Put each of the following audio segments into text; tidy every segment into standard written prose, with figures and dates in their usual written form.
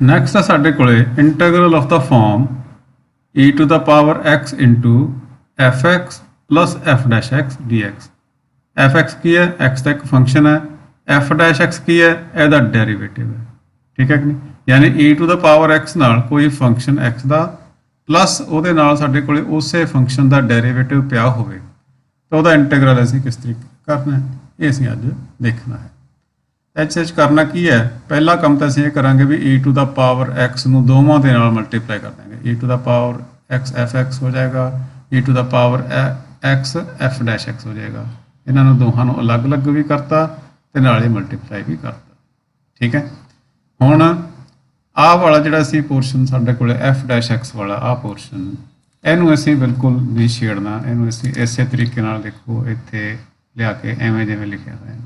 Next ਆ ਸਾਡੇ ਕੋਲੇ integral of the form e to the power x into fx plus f dash x dx। fx ਕੀ ਹੈ? x ਦਾ ਇੱਕ function ਹੈ। f dash x ਕੀ ਹੈ? ਇਹਦਾ ਡੈਰੀਵੇਟਿਵ ਹੈ। ਠੀਕ ਹੈ ਕਿ ਨਹੀਂ? ਯਾਨੀ e to the power x ਨਾਲ ਕੋਈ ਫੰਕਸ਼ਨ x ਦਾ ਪਲੱਸ ਉਹਦੇ ਨਾਲ ਸਾਡੇ ਕੋਲੇ ਉਸੇ ਫੰਕਸ਼ਨ ਦਾ ਡੈਰੀਵੇਟਿਵ ਪਿਆ ਹੋਵੇ ਤਾਂ ਉਹਦਾ ਇੰਟੀਗਰਲ ਅਸੀਂ ਕਿਸ ਤਰੀਕੇ ਕਰਨਾ ਹੈ, ਇਹ ਅਸੀਂ ਅੱਜ ਦੇਖਣਾ ਹੈ। ਐਚ ਕਰਨਾ ਕੀ ਹੈ? ਪਹਿਲਾ ਕੰਮ ਤਾਂ ਅਸੀਂ ਇਹ ਕਰਾਂਗੇ ਵੀ e to the power x ਨੂੰ ਦੋਵਾਂ ਦੇ ਨਾਲ ਮਲਟੀਪਲਾਈ ਕਰ ਦਾਂਗੇ। e to the power x fx ਹੋ ਜਾਏਗਾ, e to the power x f dash x ਹੋ ਜਾਏਗਾ। ਇਹਨਾਂ ਨੂੰ ਦੋਹਾਂ ਨੂੰ ਅਲੱਗ-ਅਲੱਗ ਵੀ ਕਰਤਾ ਤੇ ਨਾਲੇ ਮਲਟੀਪਲਾਈ ਵੀ ਕਰਤਾ। ਠੀਕ ਹੈ। ਹੁਣ ਆਹ ਵਾਲਾ ਜਿਹੜਾ ਸੀ ਪੋਰਸ਼ਨ ਸਾਡੇ ਕੋਲੇ f dash x ਵਾਲਾ ਆਹ ਪੋਰਸ਼ਨ, ਇਹਨੂੰ ਅਸੀਂ ਬਿਲਕੁਲ ਨਹੀਂ ਛੇੜਨਾ। ਇਹਨੂੰ ਅਸੀਂ ਇਸੇ ਤਰੀਕੇ ਨਾਲ ਦੇਖੋ ਇੱਥੇ ਲਿਆ ਕੇ ਐਵੇਂ ਜਿਵੇਂ ਲਿਖਿਆ ਹੋਇਆ ਹੈ।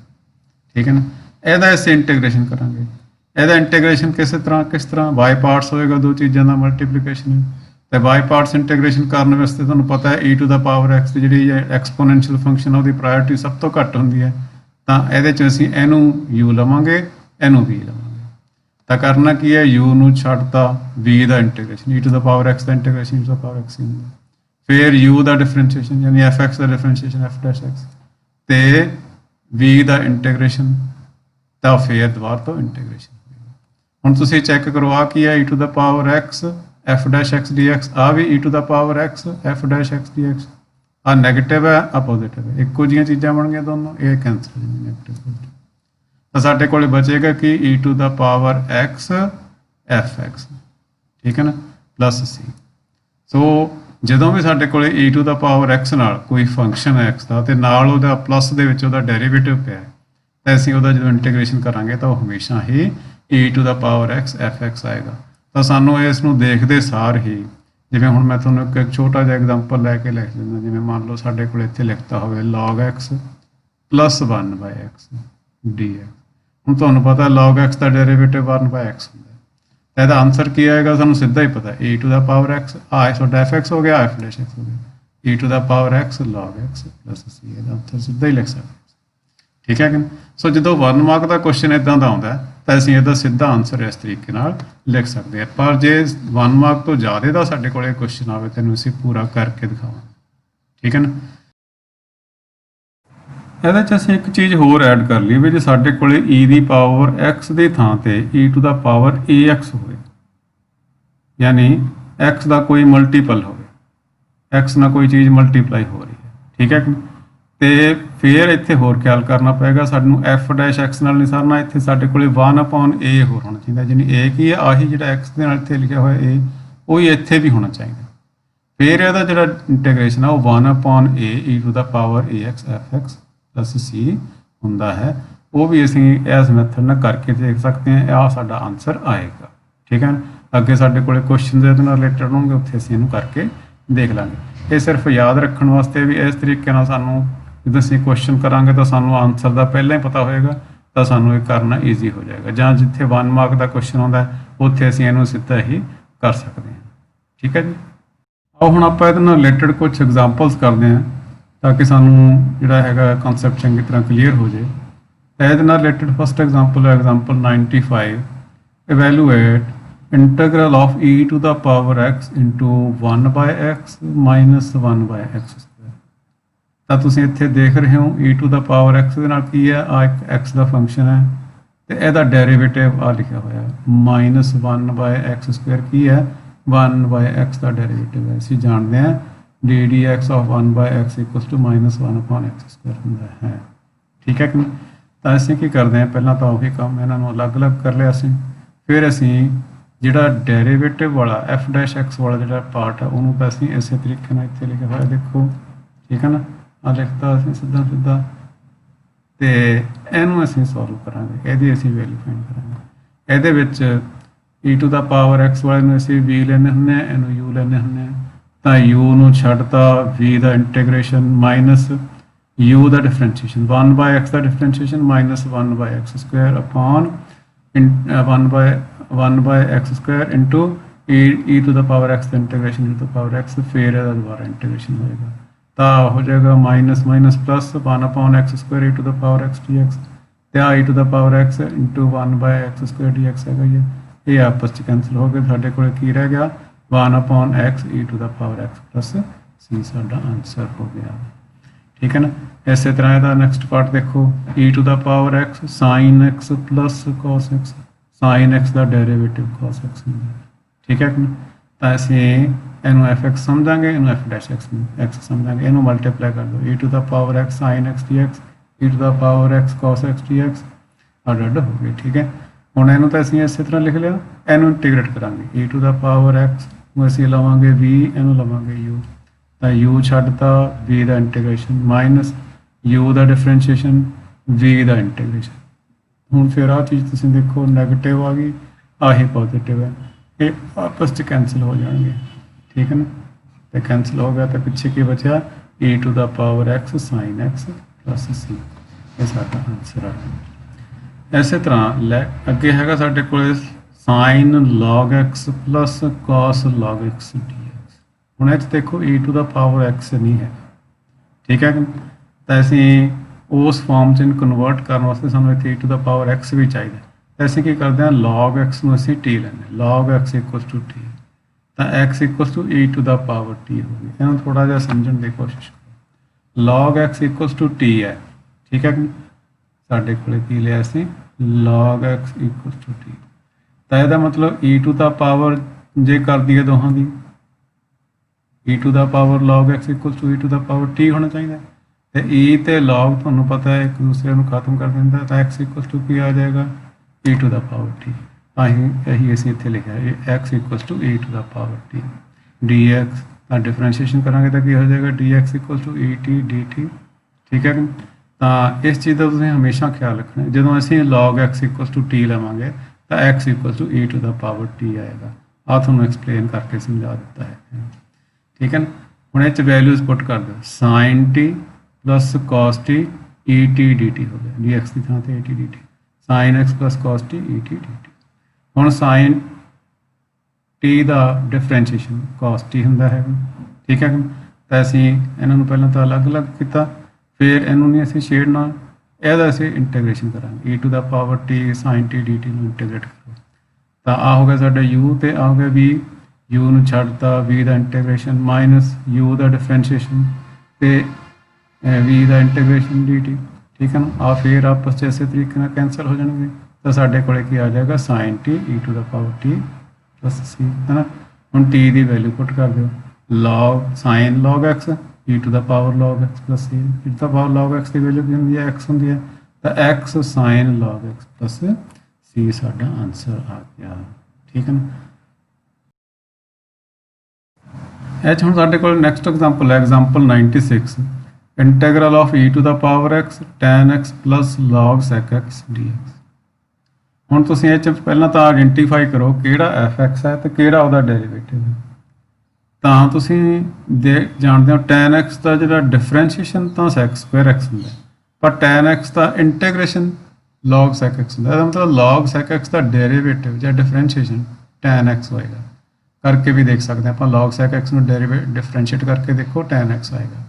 ਠੀਕ ਹੈ ਨਾ। ਇਹਦਾ ਅਸੀਂ ਇੰਟੀਗ੍ਰੇਸ਼ਨ ਕਰਾਂਗੇ। ਇਹਦਾ ਇੰਟੀਗ੍ਰੇਸ਼ਨ ਕਿਸ ਤਰ੍ਹਾਂ ਬਾਈ ਪਾਰਟਸ ਹੋਏਗਾ। ਦੋ ਚੀਜ਼ਾਂ ਦਾ ਮਲਟੀਪਲੀਕੇਸ਼ਨ ਤੇ ਬਾਈ ਪਾਰਟਸ ਇੰਟੀਗ੍ਰੇਸ਼ਨ ਕਰਨ ਵਾਸਤੇ ਤੁਹਾਨੂੰ ਪਤਾ ਹੈ e to the power x ਦੀ ਜਿਹੜੀ ਐਕਸਪੋਨੈਂਸ਼ੀਅਲ ਫੰਕਸ਼ਨ ਉਹਦੀ ਪ੍ਰਾਇੋਰਟੀ ਸਭ ਤੋਂ ਘੱਟ ਹੁੰਦੀ ਹੈ। ਤਾਂ ਇਹਦੇ 'ਚ ਅਸੀਂ ਇਹਨੂੰ u ਲਵਾਂਗੇ, ਇਹਨੂੰ v ਲਵਾਂਗੇ। ਤਾਂ ਕਰਨਾ ਕੀ ਹੈ? u ਨੂੰ ਛੱਡਤਾ, v the integration, e to the power x the integration e to the power x ਹੁੰਦਾ। ਫਿਰ u ਦਾ ਡਿਫਰੈਂਸ਼ੀਏਸ਼ਨ ਯਾਨੀ fx ਦਾ ਡਿਫਰੈਂਸ਼ੀਏਸ਼ਨ f dash x ਤੇ v ਦਾ ਇੰਟੀਗ੍ਰੇਸ਼ਨ ਤਾਂ ਫਿਰ ਦੁਬਾਰਾ ਤੋਂ ਇੰਟੀਗ੍ਰੇਸ਼ਨ। ਹੁਣ ਤੁਸੀਂ ਚੈੱਕ ਕਰੋ ਆ ਕੀ ਹੈ? e to the power x f dash x dx। ਆ ਵੀ e to the power x f dash x dx। ਆ ਨੈਗੇਟਿਵ ਹੈ, ਆ ਪੋਜ਼ਿਟਿਵ ਹੈ, ਇੱਕੋ ਜਿਹੀਆਂ ਚੀਜ਼ਾਂ ਬਣ ਗਈਆਂ ਦੋਨੋਂ, ਇਹ ਕੈਂਸਲ ਹੋ ਜਾਣਗੀਆਂ ਨੈਗੇਟਿਵ। ਤਾਂ ਸਾਡੇ ਕੋਲ ਬਚੇਗਾ ਕਿ e to the power x fx। ਠੀਕ ਹੈ ਨਾ, ਪਲੱਸ c। ਸੋ ਜਦੋਂ ਵੀ ਸਾਡੇ ਕੋਲ e to the power x ਨਾਲ ਕੋਈ ਫੰਕਸ਼ਨ ਹੈ x ਦਾ ਤੇ ਨਾਲ ਉਹਦਾ ਪਲੱਸ ਦੇ ਵਿੱਚ ਉਹਦਾ ਡੈਰੀਵੇਟਿਵ ਪਿਆ ਤਾਂ ਅਸੀਂ ਉਹਦਾ ਜਦੋਂ ਇੰਟੀਗ੍ਰੇਸ਼ਨ ਕਰਾਂਗੇ ਤਾਂ ਉਹ ਹਮੇਸ਼ਾ ਹੀ e to the power x fx ਆਏਗਾ। ਤਾਂ ਸਾਨੂੰ ਇਸ ਨੂੰ ਦੇਖਦੇ ਸਾਰ ਹੀ, ਜਿਵੇਂ ਹੁਣ ਮੈਂ ਤੁਹਾਨੂੰ ਇੱਕ ਛੋਟਾ ਜਿਹਾ ਐਗਜ਼ਾਮਪਲ ਲੈ ਕੇ ਲਿਖ ਦਿੰਦਾ। ਜਿਵੇਂ ਮੰਨ ਲਓ ਸਾਡੇ ਕੋਲ ਇੱਥੇ ਲਿਖਤਾ ਹੋਵੇ log x plus 1/x dx। ਹੁਣ ਤੁਹਾਨੂੰ ਪਤਾ log x ਦਾ ਡੈਰੀਵੇਟਿਵ 1/x ਹੁੰਦਾ। ਤਾਂ ਇਹਦਾ ਆਨਸਰ ਕੀ ਆਏਗਾ? ਸਾਨੂੰ ਸਿੱਧਾ ਹੀ ਪਤਾ e to the power x ਆ ਤੁਹਾਡਾ fx ਹੋ ਗਿਆ, f dash x ਹੋ ਗਿਆ, e to the power x log x plus c। ਇਹਦਾ ਆਨਸਰ ਸਿੱਧਾ ਹੀ ਲਿਖ ਸਕਦੇ। ਠੀਕ ਹੈ ਕਿ ਨਹੀਂ? ਸੋ ਜਦੋਂ 1 ਮਾਰਕ ਦਾ ਕੁਐਸਚਨ ਇਦਾਂ ਦਾ ਆਉਂਦਾ ਤਾਂ ਅਸੀਂ ਇਹਦਾ ਸਿੱਧਾ ਆਨਸਰ ਇਸ ਤਰੀਕੇ ਨਾਲ ਲਿਖ ਸਕਦੇ ਹਾਂ। ਪਰ ਜੇ 1 ਮਾਰਕ ਤੋਂ ਜ਼ਿਆਦਾ ਦਾ ਸਾਡੇ ਕੋਲ ਕੁਐਸਚਨ ਆਵੇ ਤੈਨੂੰ ਅਸੀਂ ਪੂਰਾ ਕਰਕੇ ਦਿਖਾਵਾਂਗੇ। ਠੀਕ ਹੈ ਨਾ। ਇਹਦੇ 'ਚ ਅਸੀਂ ਇੱਕ ਚੀਜ਼ ਹੋਰ ਐਡ ਕਰ ਲਈ ਵੀ ਜੇ ਸਾਡੇ ਕੋਲ e ਦੀ ਪਾਵਰ x ਦੀ ਥਾਂ ਤੇ e to the power ax ਹੋਵੇ, ਯਾਨੀ x ਦਾ ਕੋਈ ਮਲਟੀਪਲ ਹੋਵੇ, x ਨਾਲ ਕੋਈ ਚੀਜ਼ ਮਲਟੀਪਲਾਈ ਹੋ ਰਹੀ ਹੈ। ਠੀਕ ਹੈ ਤੇ ਫਿਰ ਇੱਥੇ ਹੋਰ ਖਿਆਲ ਕਰਨਾ ਪਏਗਾ ਸਾਨੂੰ f dash x ਨਾਲ ਨਹੀਂ ਸਰਨਾ। ਇੱਥੇ ਸਾਡੇ ਕੋਲ 1/a ਹੋਰ ਹੋਣਾ ਚਾਹੀਦਾ। ਜਿਹਨੀ a ਕੀ ਹੈ? ਆਹੀ ਜਿਹੜਾ x ਦੇ ਨਾਲ ਇੱਥੇ ਲਿਖਿਆ ਹੋਇਆ a, ਉਹੀ ਇੱਥੇ ਵੀ ਹੋਣਾ ਚਾਹੀਦਾ। ਫਿਰ ਇਹਦਾ ਜਿਹੜਾ ਇੰਟੀਗ੍ਰੇਸ਼ਨ ਆ ਉਹ 1/a e to the power ax fx plus c ਹੁੰਦਾ ਹੈ। ਉਹ ਵੀ ਅਸੀਂ ਇਸ ਮੈਥਡ ਨਾਲ ਕਰਕੇ ਦੇਖ ਸਕਦੇ ਹਾਂ। ਆਹ ਸਾਡਾ ਆਨਸਰ ਆਏਗਾ। ਠੀਕ ਹੈ। ਅੱਗੇ ਸਾਡੇ ਕੋਲ ਕੁਐਸਚਨ ਇਹਦੇ ਨਾਲ ਰਿਲੇਟਡ ਹੋਣਗੇ, ਉੱਥੇ ਅਸੀਂ ਇਹਨੂੰ ਕਰਕੇ ਦੇਖ ਲਾਂਗੇ। ਇਹ ਸਿਰਫ ਯਾਦ ਰੱਖਣ ਵਾਸਤੇ ਵੀ ਇਸ ਤਰੀਕੇ ਨਾਲ ਸਾਨੂੰ ਜਦੋਂ ਅਸੀਂ ਕੁਐਸਚਨ ਕਰਾਂਗੇ ਤਾਂ ਸਾਨੂੰ ਆਨਸਰ ਦਾ ਪਹਿਲਾਂ ਹੀ ਪਤਾ ਹੋਏਗਾ ਤਾਂ ਸਾਨੂੰ ਇਹ ਕਰਨਾ ਈਜ਼ੀ ਹੋ ਜਾਏਗਾ। ਜਾਂ ਜਿੱਥੇ 1 ਮਾਰਕ ਦਾ ਕੁਐਸਚਨ ਆਉਂਦਾ ਉੱਥੇ ਅਸੀਂ ਇਹਨੂੰ ਸਿੱਧਾ ਹੀ ਕਰ ਸਕਦੇ ਹਾਂ। ਠੀਕ ਹੈ ਜੀ। ਆਓ ਹੁਣ ਆਪਾਂ ਇਹਦੇ ਨਾਲ ਰਿਲੇਟਡ ਕੁਝ ਐਗਜ਼ਾਮਪਲਸ ਕਰਦੇ ਹਾਂ ਤਾਂ ਕਿ ਸਾਨੂੰ ਜਿਹੜਾ ਹੈਗਾ ਕਨਸੈਪਟ ਚੰਗੀ ਤਰ੍ਹਾਂ ਕਲੀਅਰ ਹੋ ਜਾਏ। ਇਹਦੇ ਨਾਲ ਰਿਲੇਟਡ ਫਸਟ ਐਗਜ਼ਾਮਪਲ ਹੈ example 95। Evaluate integral of e to the power x into 1/x minus 1/x square। ਤਾਂ ਤੁਸੀਂ ਇੱਥੇ ਦੇਖ ਰਹੇ ਹੋ e to the power x ਦੇ ਨਾਲ ਕੀ ਹੈ? ਆ ਇੱਕ x ਦਾ ਫੰਕਸ਼ਨ ਹੈ ਤੇ ਇਹਦਾ ਡੈਰੀਵੇਟਿਵ ਆ ਲਿਖਿਆ ਹੋਇਆ minus 1/x square ਕੀ ਹੈ? 1/x ਦਾ ਡੈਰੀਵੇਟਿਵ ਹੈ। ਅਸੀਂ ਜਾਣਦੇ ਹਾਂ ddx of 1/x equals to minus 1/x square ਹੁੰਦਾ ਹੈ। ਠੀਕ ਹੈ ਕਿ ਨਹੀਂ? ਤਾਂ ਅਸੀਂ ਕੀ ਕਰਦੇ ਹਾਂ? ਪਹਿਲਾਂ ਤਾਂ ਉਹੀ ਕੰਮ ਇਹਨਾਂ ਨੂੰ ਅਲੱਗ-ਅਲੱਗ ਕਰ ਲਿਆ ਅਸੀਂ। ਫਿਰ ਅਸੀਂ ਜਿਹੜਾ ਡੈਰੀਵੇਟਿਵ ਵਾਲਾ f dash x ਵਾਲਾ ਜਿਹੜਾ ਪਾਰਟ ਹੈ ਉਹਨੂੰ ਤਾਂ ਅਸੀਂ ਇਸੇ ਤਰੀਕੇ ਨਾਲ ਇੱਥੇ ਲਿਖਿਆ ਹੋਇਆ ਦੇਖੋ। ਠੀਕ ਹੈ ਨਾ। ਆ ਲਿਖਤਾ ਅਸੀਂ ਸਿੱਧਾ ਤੇ ਇਹਨੂੰ ਅਸੀਂ ਸੋਲਵ ਕਰਾਂਗੇ। ਇਹਦੀ ਅਸੀਂ ਵੈਲਿਊ ਫਾਈਂਡ ਕਰਾਂਗੇ। ਇਹਦੇ ਵਿੱਚ e to the power x ਵਾਲੇ ਨੂੰ ਅਸੀਂ v ਲੈਣੇ ਹੁੰਦੇ ਹਾਂ, ਇਹਨੂੰ u ਲੈਣੇ ਹੁੰਦੇ ਹਾਂ। ਤਾਂ u ਨੂੰ ਛੱਡਤਾ, v the integration minus u the differentiation 1/x the differentiation minus 1/x Square upon 1/x square into e to the power x the integration e to the power x ਫਿਰ ਇਹਦਾ ਦੁਬਾਰਾ integration ਹੋਏਗਾ ਤਾਂ ਹੋ ਜਾਏਗਾ minus minus plus 1/x square e to the power x dx ਤੇ ਆ e to the power x into 1/x square dx ਹੈਗਾ ਜੀ। ये आपस च कैंसल हो गए, साढ़े को की रह गया 1/x e⁻x प्लस c साडा आंसर हो गया। ठीक है ना। इस तरह यदा नैक्सट पार्ट देखो e⁻x sin x plus cos x, sin x का डेरीवेटिव cos x होंगे। ठीक है ना। तो असी इनू f(x) समझांगे, इनू f'(x) समझांगे, इनू मल्टीप्लाई कर दो e⁻x sin x dx e⁻x cos x dx अड अड हो गए। ठीक है। ਹੁਣ ਇਹਨੂੰ ਤਾਂ ਅਸੀਂ ਇਸੇ ਤਰ੍ਹਾਂ ਲਿਖ ਲਿਆ, ਇਹਨੂੰ ਇੰਟੀਗ੍ਰੇਟ ਕਰਾਂਗੇ e⁻x ਨੂੰ ਅਸੀਂ ਲਵਾਂਗੇ v, ਇਹਨੂੰ ਲਵਾਂਗੇ u, ਤਾਂ u ਛੱਡਤਾ v ਦਾ ਇੰਟੀਗ੍ਰੇਸ਼ਨ ਮਾਈਨਸ u ਦਾ ਡਿਫਰੈਂਸ਼ੀਏਸ਼ਨ v ਦਾ ਇੰਟੀਗ੍ਰੇਸ਼ਨ। ਹੁਣ ਫਿਰ ਆਹ ਚੀਜ਼ ਤੁਸੀਂ ਦੇਖੋ ਨੈਗੇਟਿਵ ਆ ਗਈ, ਆਹੀ ਪੋਜ਼ਿਟਿਵ ਹੈ, ਇਹ ਆਪਸ 'ਚ ਕੈਂਸਲ ਹੋ ਜਾਣਗੇ। ਠੀਕ ਹੈ ਨਾ। ਤੇ ਕੈਂਸਲ ਹੋ ਗਿਆ ਤਾਂ ਪਿੱਛੇ ਕੀ ਬਚਿਆ e⁻x sin x plus c, ਇਹ ਸਾਡਾ ਆਨਸਰ ਆ ਗਿਆ। ਇਸੇ ਤਰ੍ਹਾਂ ਲੈ ਅੱਗੇ ਹੈਗਾ ਸਾਡੇ ਕੋਲ sin log x plus cos log x dx। ਹੁਣ ਇਹ 'ਚ ਦੇਖੋ e⁻x ਨਹੀਂ ਹੈ। ਠੀਕ ਹੈ। ਤਾਂ ਅਸੀਂ ਉਸ ਫਾਰਮ 'ਚ ਕਨਵਰਟ ਕਰਨ ਵਾਸਤੇ ਸਾਨੂੰ ਇੱਥੇ e⁻x ਵੀ ਚਾਹੀਦਾ। ਤਾਂ ਅਸੀਂ ਕੀ ਕਰਦੇ ਹਾਂ, log x ਨੂੰ ਅਸੀਂ t ਲੈਂਦੇ, log x = t, ਤਾਂ x = e⁻t ਹੋ ਗਈ। ਇਹਨੂੰ ਥੋੜ੍ਹਾ ਜਿਹਾ ਸਮਝਣ ਦੀ ਕੋਸ਼ਿਸ਼ ਕਰੋ। log x = t ਹੈ। ਠੀਕ ਹੈ। ਸਾਡੇ ਕੋਲ ਕੀ ਲਿਆ ਅਸੀਂ log x = t, ਤਾਂ ਇਹਦਾ ਮਤਲਬ e⁻, ਜੇ ਕਰ ਦਈਏ ਦੋਹਾਂ ਦੀ e⁻log x = e⁻t ਹੋਣਾ ਚਾਹੀਦਾ। ਤੇ e ਤੇ log ਤੁਹਾਨੂੰ ਪਤਾ ਹੈ ਇੱਕ ਦੂਸਰੇ ਨੂੰ ਖਤਮ ਕਰ ਦਿੰਦਾ, ਤਾਂ x = ਕੀ ਆ ਜਾਏਗਾ e⁻t। ਇਹੀ ਅਸੀਂ ਇੱਥੇ ਲਿਖਿਆ x = e⁻t dx, ਤਾਂ ਡਿਫਰੈਂਸ਼ੀਏਸ਼ਨ ਕਰਾਂਗੇ ਤਾਂ ਕੀ ਹੋ ਜਾਏਗਾ dx = et dt। ਠੀਕ ਹੈ। ਤਾਂ ਇਸ ਚੀਜ਼ ਦਾ ਤੁਸੀਂ ਹਮੇਸ਼ਾ ਖਿਆਲ ਰੱਖਣਾ, ਜਦੋਂ ਅਸੀਂ log x = t ਲਵਾਂਗੇ ਤਾਂ x = e⁻t ਆਏਗਾ। ਆਹ ਤੁਹਾਨੂੰ ਐਕਸਪਲੇਨ ਕਰਕੇ ਸਮਝਾ ਦਿੱਤਾ ਹੈ। ਠੀਕ ਹੈ ਨਾ। ਹੁਣ ਇਹ 'ਚ ਵੈਲਿਊਜ਼ ਪੁੱਟ ਕਰ ਦਿਓ, sin t plus cos t et dt ਹੋ ਗਿਆ, dx ਦੀ ਥਾਂ ਤੇ et dt, sin x plus cos t et dt। ਹੁਣ sin t ਦਾ ਡਿਫਰੈਂਸ਼ੀਏਸ਼ਨ cos t ਹੁੰਦਾ ਹੈ। ਠੀਕ ਹੈ। ਤਾਂ ਅਸੀਂ ਇਹਨਾਂ ਨੂੰ ਪਹਿਲਾਂ ਤਾਂ ਅਲੱਗ-ਅਲੱਗ ਕੀਤਾ, ਫਿਰ ਇਹਨੂੰ ਨਹੀਂ ਅਸੀਂ ਛੇੜਨਾ, ਇਹਦਾ ਅਸੀਂ ਇੰਟੀਗ੍ਰੇਸ਼ਨ ਕਰਾਂਗੇ e⁻t sin t dt ਨੂੰ ਇੰਟੀਗ੍ਰੇਟ ਕਰੋ, ਤਾਂ ਆ ਹੋ ਗਿਆ ਸਾਡਾ u ਤੇ ਆ ਹੋ ਗਿਆ v, u ਨੂੰ ਛੱਡਤਾ v ਦਾ ਇੰਟੀਗ੍ਰੇਸ਼ਨ ਮਾਈਨਸ u ਦਾ ਡਿਫਰੈਂਸ਼ੀਏਸ਼ਨ ਤੇ v ਦਾ ਇੰਟੀਗ੍ਰੇਸ਼ਨ dt। ਠੀਕ ਹੈ ਨਾ। ਆ ਫਿਰ ਆਪਸ 'ਚ ਇਸੇ ਤਰੀਕੇ ਨਾਲ ਕੈਂਸਲ ਹੋ ਜਾਣਗੇ, ਤਾਂ ਸਾਡੇ ਕੋਲ ਕੀ ਆ ਜਾਏਗਾ sin t e⁻t plus c, ਹੈ ਨਾ। ਹੁਣ t ਦੀ ਵੈਲਿਊ ਪੁੱਟ ਕਰ ਦਿਓ, sin log x e⁻log x plus c, e⁻log x ਦੀ ਵੈਲਿਊ ਕੀ ਹੁੰਦੀ ਹੈ, x ਹੁੰਦੀ ਹੈ, ਤਾਂ x sin log x plus c ਸਾਡਾ ਆਨਸਰ ਆ ਗਿਆ। ਠੀਕ ਹੈ ਨਾ। ਇਹ 'ਚ ਹੁਣ ਸਾਡੇ ਕੋਲ ਨੈਕਸਟ ਐਗਜ਼ਾਮਪਲ ਹੈ, example 96, integral of e⁻x tan x plus log sec x dx। ਹੁਣ ਤੁਸੀਂ ਇਹ 'ਚ ਪਹਿਲਾਂ ਤਾਂ ਆਇਡੈਂਟੀਫਾਈ ਕਰੋ ਕਿਹੜਾ f(x) ਹੈ ਤੇ ਕਿਹੜਾ ਉਹਦਾ ਡੈਰੀਵੇਟਿਵ ਹੈ। ਤਾਂ ਤੁਸੀਂ ਜਾਣਦੇ ਹੋ tan x ਦਾ ਜਿਹੜਾ ਡਿਫਰੈਂਸ਼ੀਏਸ਼ਨ ਤਾਂ sec² x ਹੁੰਦਾ, ਪਰ tan x ਦਾ ਇੰਟੀਗ੍ਰੇਸ਼ਨ log sec x ਹੁੰਦਾ। ਇਹਦਾ ਮਤਲਬ log sec x ਦਾ ਡੈਰੀਵੇਟਿਵ ਜਾਂ ਡਿਫਰੈਂਸ਼ੀਏਸ਼ਨ tan x ਹੋਏਗਾ। ਕਰਕੇ ਵੀ ਦੇਖ ਸਕਦੇ ਆਪਾਂ, log sec x ਨੂੰ ਡਿਫਰੈਂਸ਼ੀਏਟ ਕਰਕੇ ਦੇਖੋ tan x ਆਏਗਾ।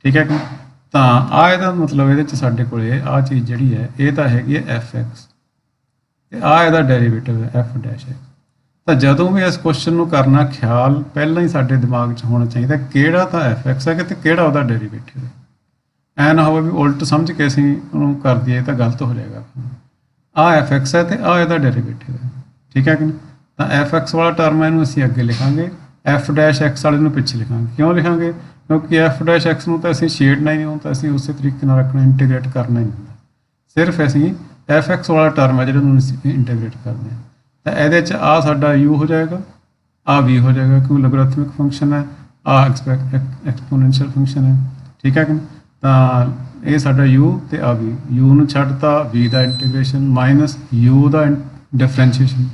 ਠੀਕ ਹੈ। ਤਾਂ ਆ ਇਹਦਾ ਮਤਲਬ ਇਹਦੇ 'ਚ ਸਾਡੇ ਕੋਲ ਆਹ ਚੀਜ਼ ਜਿਹੜੀ ਹੈ ਇਹ ਤਾਂ ਹੈਗੀ ਹੈ f(x) ਤੇ ਆ ਇਹਦਾ ਡੈਰੀਵੇਟਿਵ ਹੈ f'(x)। ਤਾਂ ਜਦੋਂ ਵੀ ਇਸ ਕੁਐਸਚਨ ਨੂੰ ਕਰਨਾ, ਖਿਆਲ ਪਹਿਲਾਂ ਹੀ ਸਾਡੇ ਦਿਮਾਗ 'ਚ ਹੋਣਾ ਚਾਹੀਦਾ ਕਿਹੜਾ ਤਾਂ f(x) ਹੈ ਤੇ ਕਿਹੜਾ ਉਹਦਾ ਡੈਰੀਵੇਟਿਵ ਹੈ। ਐ ਨਾ ਹੋਵੇ ਵੀ ਉਲਟ ਸਮਝ ਕੇ ਅਸੀਂ ਉਹਨੂੰ ਕਰ ਦਈਏ ਤਾਂ ਗਲਤ ਹੋ ਜਾਏਗਾ। ਆ f(x) ਹੈ ਤੇ ਆ ਇਹਦਾ ਡੈਰੀਵੇਟਿਵ ਹੈ। ਠੀਕ ਹੈ ਕਿ ਤਾਂ f(x) ਵਾਲਾ ਟਰਮ ਇਹਨੂੰ ਅਸੀਂ ਅੱਗੇ ਲਿਖਾਂਗੇ, f'(x) ਵਾਲੇ ਨੂੰ ਪਿੱਛੇ ਲਿਖਾਂਗੇ। ਕਿਉਂ ਲਿਖਾਂਗੇ? ਕਿਉਂਕਿ f'(x) ਨੂੰ ਤਾਂ ਅਸੀਂ ਛੇੜਨਾ ਹੀ ਨਹੀਂ, ਤਾਂ ਅਸੀਂ ਉਸੇ ਤਰੀਕੇ ਨਾਲ ਰੱਖਣਾ, ਇੰਟੀਗ੍ਰੇਟ ਕਰਨਾ ਹੀ ਨਹੀਂ ਹੁੰਦਾ। ਸਿਰਫ ਅਸੀਂ f(x) ਵਾਲਾ ਟਰਮ ਹੈ ਜਿਹੜਾ ਨੂੰ ਅਸੀਂ ਇੰਟੀਗ੍ਰੇਟ ਕਰਦੇ ਹਾਂ। ਤਾਂ ਇਹਦੇ 'ਚ ਆ ਸਾਡਾ u ਹੋ ਜਾਏਗਾ, ਆ v ਹੋ ਜਾਏਗਾ, ਕਿਉਂਕਿ ਲੋਗਰਿਥਮਿਕ ਫੰਕਸ਼ਨ ਹੈ, ਆ ਐਕਸਪੋਨੈਂਸ਼ੀਅਲ ਫੰਕਸ਼ਨ ਹੈ। ਠੀਕ ਹੈ ਕਿ ਤਾਂ ਇਹ ਸਾਡਾ u ਤੇ ਆ v, u ਨੂੰ ਛੱਡਤਾ v ਦਾ ਇੰਟੀਗ੍ਰੇਸ਼ਨ ਮਾਈਨਸ u ਦਾ ਡਿਫਰੈਂਸ਼ੀਏਸ਼ਨ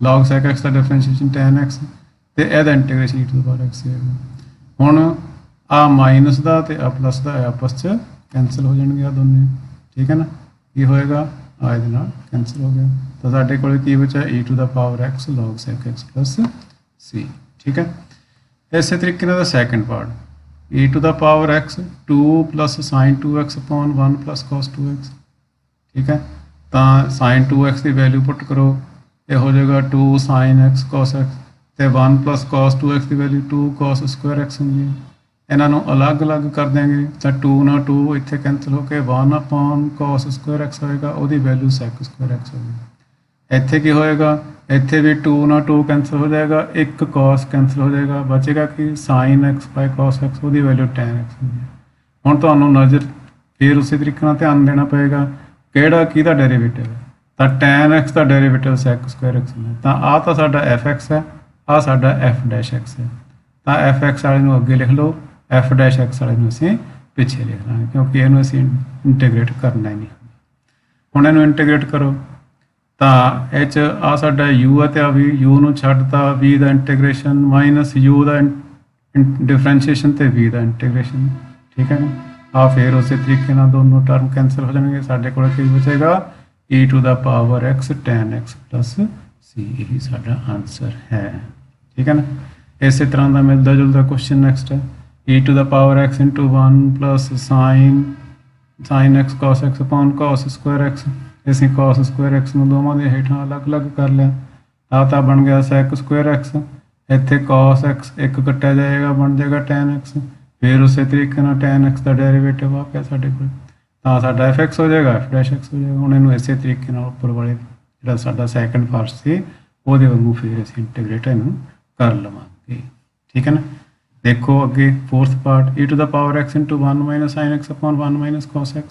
log sec x ਦਾ ਡਿਫਰੈਂਸ਼ੀਏਸ਼ਨ tan x ਤੇ ਇਹਦਾ ਇੰਟੀਗ੍ਰੇਸ਼ਨ e⁻x ਆਏਗਾ। ਹੁਣ ਆ ਮਾਈਨਸ ਦਾ ਤੇ ਆ ਪਲੱਸ ਦਾ ਆਪਸ 'ਚ ਕੈਂਸਲ ਹੋ ਜਾਣਗੇ ਆ ਦੋਨੇ। ਠੀਕ ਹੈ ਨਾ। ਕੀ ਹੋਏਗਾ, ਆ ਇਹਦੇ ਨਾਲ ਕੈਂਸਲ ਹੋ ਗਿਆ, ਤਾਂ ਸਾਡੇ ਕੋਲ ਕੀ ਬਚਿਆ e⁻x log sec x plus c। ਠੀਕ ਹੈ। ਇਸੇ ਤਰੀਕੇ ਨਾਲ ਦਾ second part e⁻x 2 plus sin 2x upon 1 plus cos 2x। ਠੀਕ ਹੈ। ਤਾਂ sin 2x ਦੀ ਵੈਲਿਊ ਪੁੱਟ ਕਰੋ, ਇਹ ਹੋ ਜਾਏਗਾ 2 sin x cos x ਤੇ 1 plus cos 2x ਦੀ ਵੈਲਿਊ 2 cos square x ਹੁੰਦੀ ਹੈ। ਇਹਨਾਂ ਨੂੰ ਅਲੱਗ-ਅਲੱਗ ਕਰ ਦਿਆਂਗੇ ਤਾਂ 2 ਨਾਲ 2 ਇੱਥੇ ਕੈਂਸਲ ਹੋ ਕੇ 1 upon cos square x ਹੋਏਗਾ, ਉਹਦੀ ਵੈਲਿਊ sec square x ਹੋਵੇਗੀ। ਇੱਥੇ ਕੀ ਹੋਏਗਾ, ਇੱਥੇ ਵੀ 2 ਨਾਲ 2 ਕੈਂਸਲ ਹੋ ਜਾਏਗਾ, ਇੱਕ cos ਕੈਂਸਲ ਹੋ ਜਾਏਗਾ, ਬਚੇਗਾ ਕਿ sin x by cos x, ਉਹਦੀ ਵੈਲਿਊ tan x ਹੁੰਦੀ ਹੈ। ਹੁਣ ਤੁਹਾਨੂੰ ਨਜ਼ਰ ਫਿਰ ਉਸੇ ਤਰੀਕੇ ਨਾਲ ਧਿਆਨ ਦੇਣਾ ਪਏਗਾ ਕਿਹੜਾ ਕਿਹਦਾ ਡੈਰੀਵੇਟਿਵ ਹੈ, ਤਾਂ tan x ਦਾ ਡੈਰੀਵੇਟਿਵ sec square x ਹੁੰਦਾ। ਤਾਂ ਆਹ ਤਾਂ ਸਾਡਾ fx ਹੈ, ਆਹ ਸਾਡਾ f dash x ਹੈ। ਤਾਂ fx ਵਾਲੇ ਨੂੰ ਅੱਗੇ ਲਿਖ ਲਓ, f dash x ਵਾਲੇ ਨੂੰ ਅਸੀਂ ਪਿੱਛੇ ਲਿਖ ਲਾਂਗੇ ਕਿਉਂਕਿ ਇਹਨੂੰ ਅਸੀਂ ਇੰਟੀਗ੍ਰੇਟ ਕਰਨਾ ਹੀ ਨਹੀਂ। ਹੁਣ ਇਹਨੂੰ ਇੰਟੀਗ੍ਰੇਟ ਕਰੋ ਤਾਂ ਇਹ 'ਚ ਆ ਸਾਡਾ u ਹੈ ਤੇ ਆ ਵੀ u ਨੂੰ ਛੱਡਤਾ v ਦਾ ਇੰਟੀਗ੍ਰੇਸ਼ਨ ਮਾਈਨਸ u ਦਾ ਡਿਫਰੈਂਸ਼ੀਏਸ਼ਨ ਤੇ v ਦਾ ਇੰਟੀਗ੍ਰੇਸ਼ਨ। ਠੀਕ ਹੈ, ਆ ਫਿਰ ਉਸੇ ਤਰੀਕੇ ਨਾਲ ਦੋਨੋਂ ਟਰਮ ਕੈਂਸਲ ਹੋ ਜਾਣਗੇ। ਸਾਡੇ ਕੋਲ ਕੀ ਬਚੇਗਾ e to the power x tan x plus c, ਇਹੀ ਸਾਡਾ ਆਨਸਰ ਹੈ। ਠੀਕ ਹੈ ਨਾ, ਇਸੇ ਤਰ੍ਹਾਂ ਦਾ ਮਿਲਦਾ ਜੁਲਦਾ ਕੁਐਸਚਨ ਨੈਕਸਟ ਹੈ e to the power x into 1 plus sin x cos x upon cos square x। ਅਸੀਂ cos square x ਨੂੰ ਦੋਵਾਂ ਦੇ ਹੇਠਾਂ ਅਲੱਗ-ਅਲੱਗ ਕਰ ਲਿਆ, ਆ ਤਾਂ ਬਣ ਗਿਆ sec square x, ਇੱਥੇ cos x ਇੱਕ ਕੱਟਿਆ ਜਾਏਗਾ ਬਣ ਜਾਏਗਾ tan x, ਫਿਰ ਉਸੇ ਤਰੀਕੇ ਨਾਲ tan x ਦਾ ਡੈਰੀਵੇਟਿਵ ਆ ਪਿਆ ਸਾਡੇ ਕੋਲ, ਤਾਂ ਸਾਡਾ fx ਹੋ ਜਾਏਗਾ f dash x ਹੋ ਜਾਏਗਾ। ਹੁਣ ਇਹਨੂੰ ਇਸੇ ਤਰੀਕੇ ਨਾਲ ਉੱਪਰ ਵਾਲੇ ਜਿਹੜਾ ਸਾਡਾ ਸੈਕੰਡ ਪਾਰਟ ਸੀ ਉਹਦੇ ਵਾਂਗੂ ਫਿਰ ਅਸੀਂ ਇੰਟੀਗ੍ਰੇਟ ਇਹਨੂੰ ਕਰ ਲਵਾਂਗੇ। ਠੀਕ ਹੈ ਨਾ, ਦੇਖੋ ਅੱਗੇ fourth part e to the power x into 1 minus sin x upon 1 minus cos x।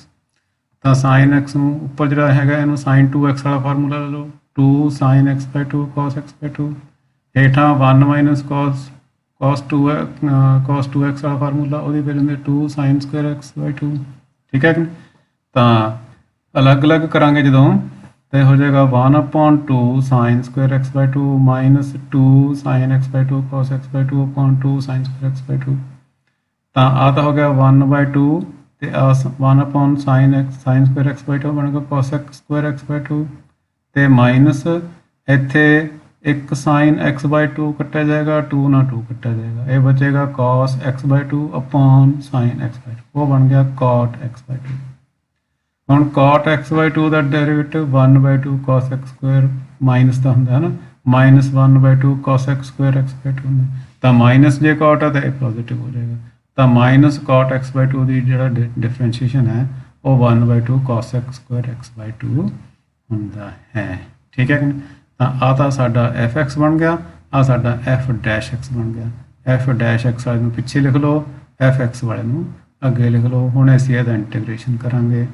ਤਾਂ sin x ਨੂੰ ਉੱਪਰ ਜਿਹੜਾ ਹੈਗਾ ਇਹਨੂੰ sin 2x ਵਾਲਾ ਫਾਰਮੂਲਾ ਲੈ ਲਓ, 2 sin x by 2 cos x by 2, ਹੇਠਾਂ 1 minus cos 2x ਵਾਲਾ ਫਾਰਮੂਲਾ, ਉਹਦੀ ਵੈਲਿਊ ਹੁੰਦੀ 2 sin square x by 2। ਠੀਕ ਹੈ ਕਿ ਤਾਂ ਅਲੱਗ-ਅਲੱਗ ਕਰਾਂਗੇ ਜਦੋਂ ਤਾਂ ਹੋ ਜਾਏਗਾ 1 upon 2 sin square x by 2 minus 2 sin x by 2 cos x by 2 upon 2 sin square x by 2। ਤਾਂ ਆ ਤਾਂ ਹੋ ਗਿਆ 1 by 2 ਤੇ 1 upon sin square x by 2 ਬਣੇਗਾ cos square x by 2 ਤੇ ਮਾਈਨਸ ਇੱਥੇ ਇੱਕ sin x by 2 ਕੱਟਿਆ ਜਾਏਗਾ, 2 ਨਾਲ 2 ਕੱਟਿਆ ਜਾਏਗਾ, ਇਹ ਬਚੇਗਾ cos x by 2 upon sin x by 2, ਉਹ ਬਣ ਗਿਆ cot x by 2। ਹੁਣ cot x by 2 ਦਾ derivative 1 by 2 cos x square minus ਦਾ ਹੁੰਦਾ ਹੈ ਨਾ, minus 1 by 2 cos x square x by 2 ਹੁੰਦਾ, ਤਾਂ ਮਾਈਨਸ ਜੇ cot ਹੈ ਤਾਂ ਇਹ ਪੋਜ਼ਿਟਿਵ ਹੋ ਜਾਏਗਾ, ਤਾਂ ਮਾਈਨਸ cot x by 2 ਦੀ ਜਿਹੜਾ ਡਿਫਰੈਂਸ਼ੀਏਸ਼ਨ ਹੈ ਉਹ 1 by 2 cos x square x by 2 ਹੁੰਦਾ ਹੈ। ਠੀਕ ਹੈ ਕਿ ਤਾਂ ਆ ਤਾਂ ਸਾਡਾ fx ਬਣ ਗਿਆ, ਆ ਸਾਡਾ f dash x ਬਣ ਗਿਆ। f dash x ਵਾਲੇ ਨੂੰ ਪਿੱਛੇ ਲਿਖ ਲਓ, fx ਵਾਲੇ ਨੂੰ ਅੱਗੇ ਲਿਖ ਲਓ। ਹੁਣ ਅਸੀਂ ਇਹਦਾ ਇੰਟੀਗ੍ਰੇਸ਼ਨ ਕਰਾਂਗੇ,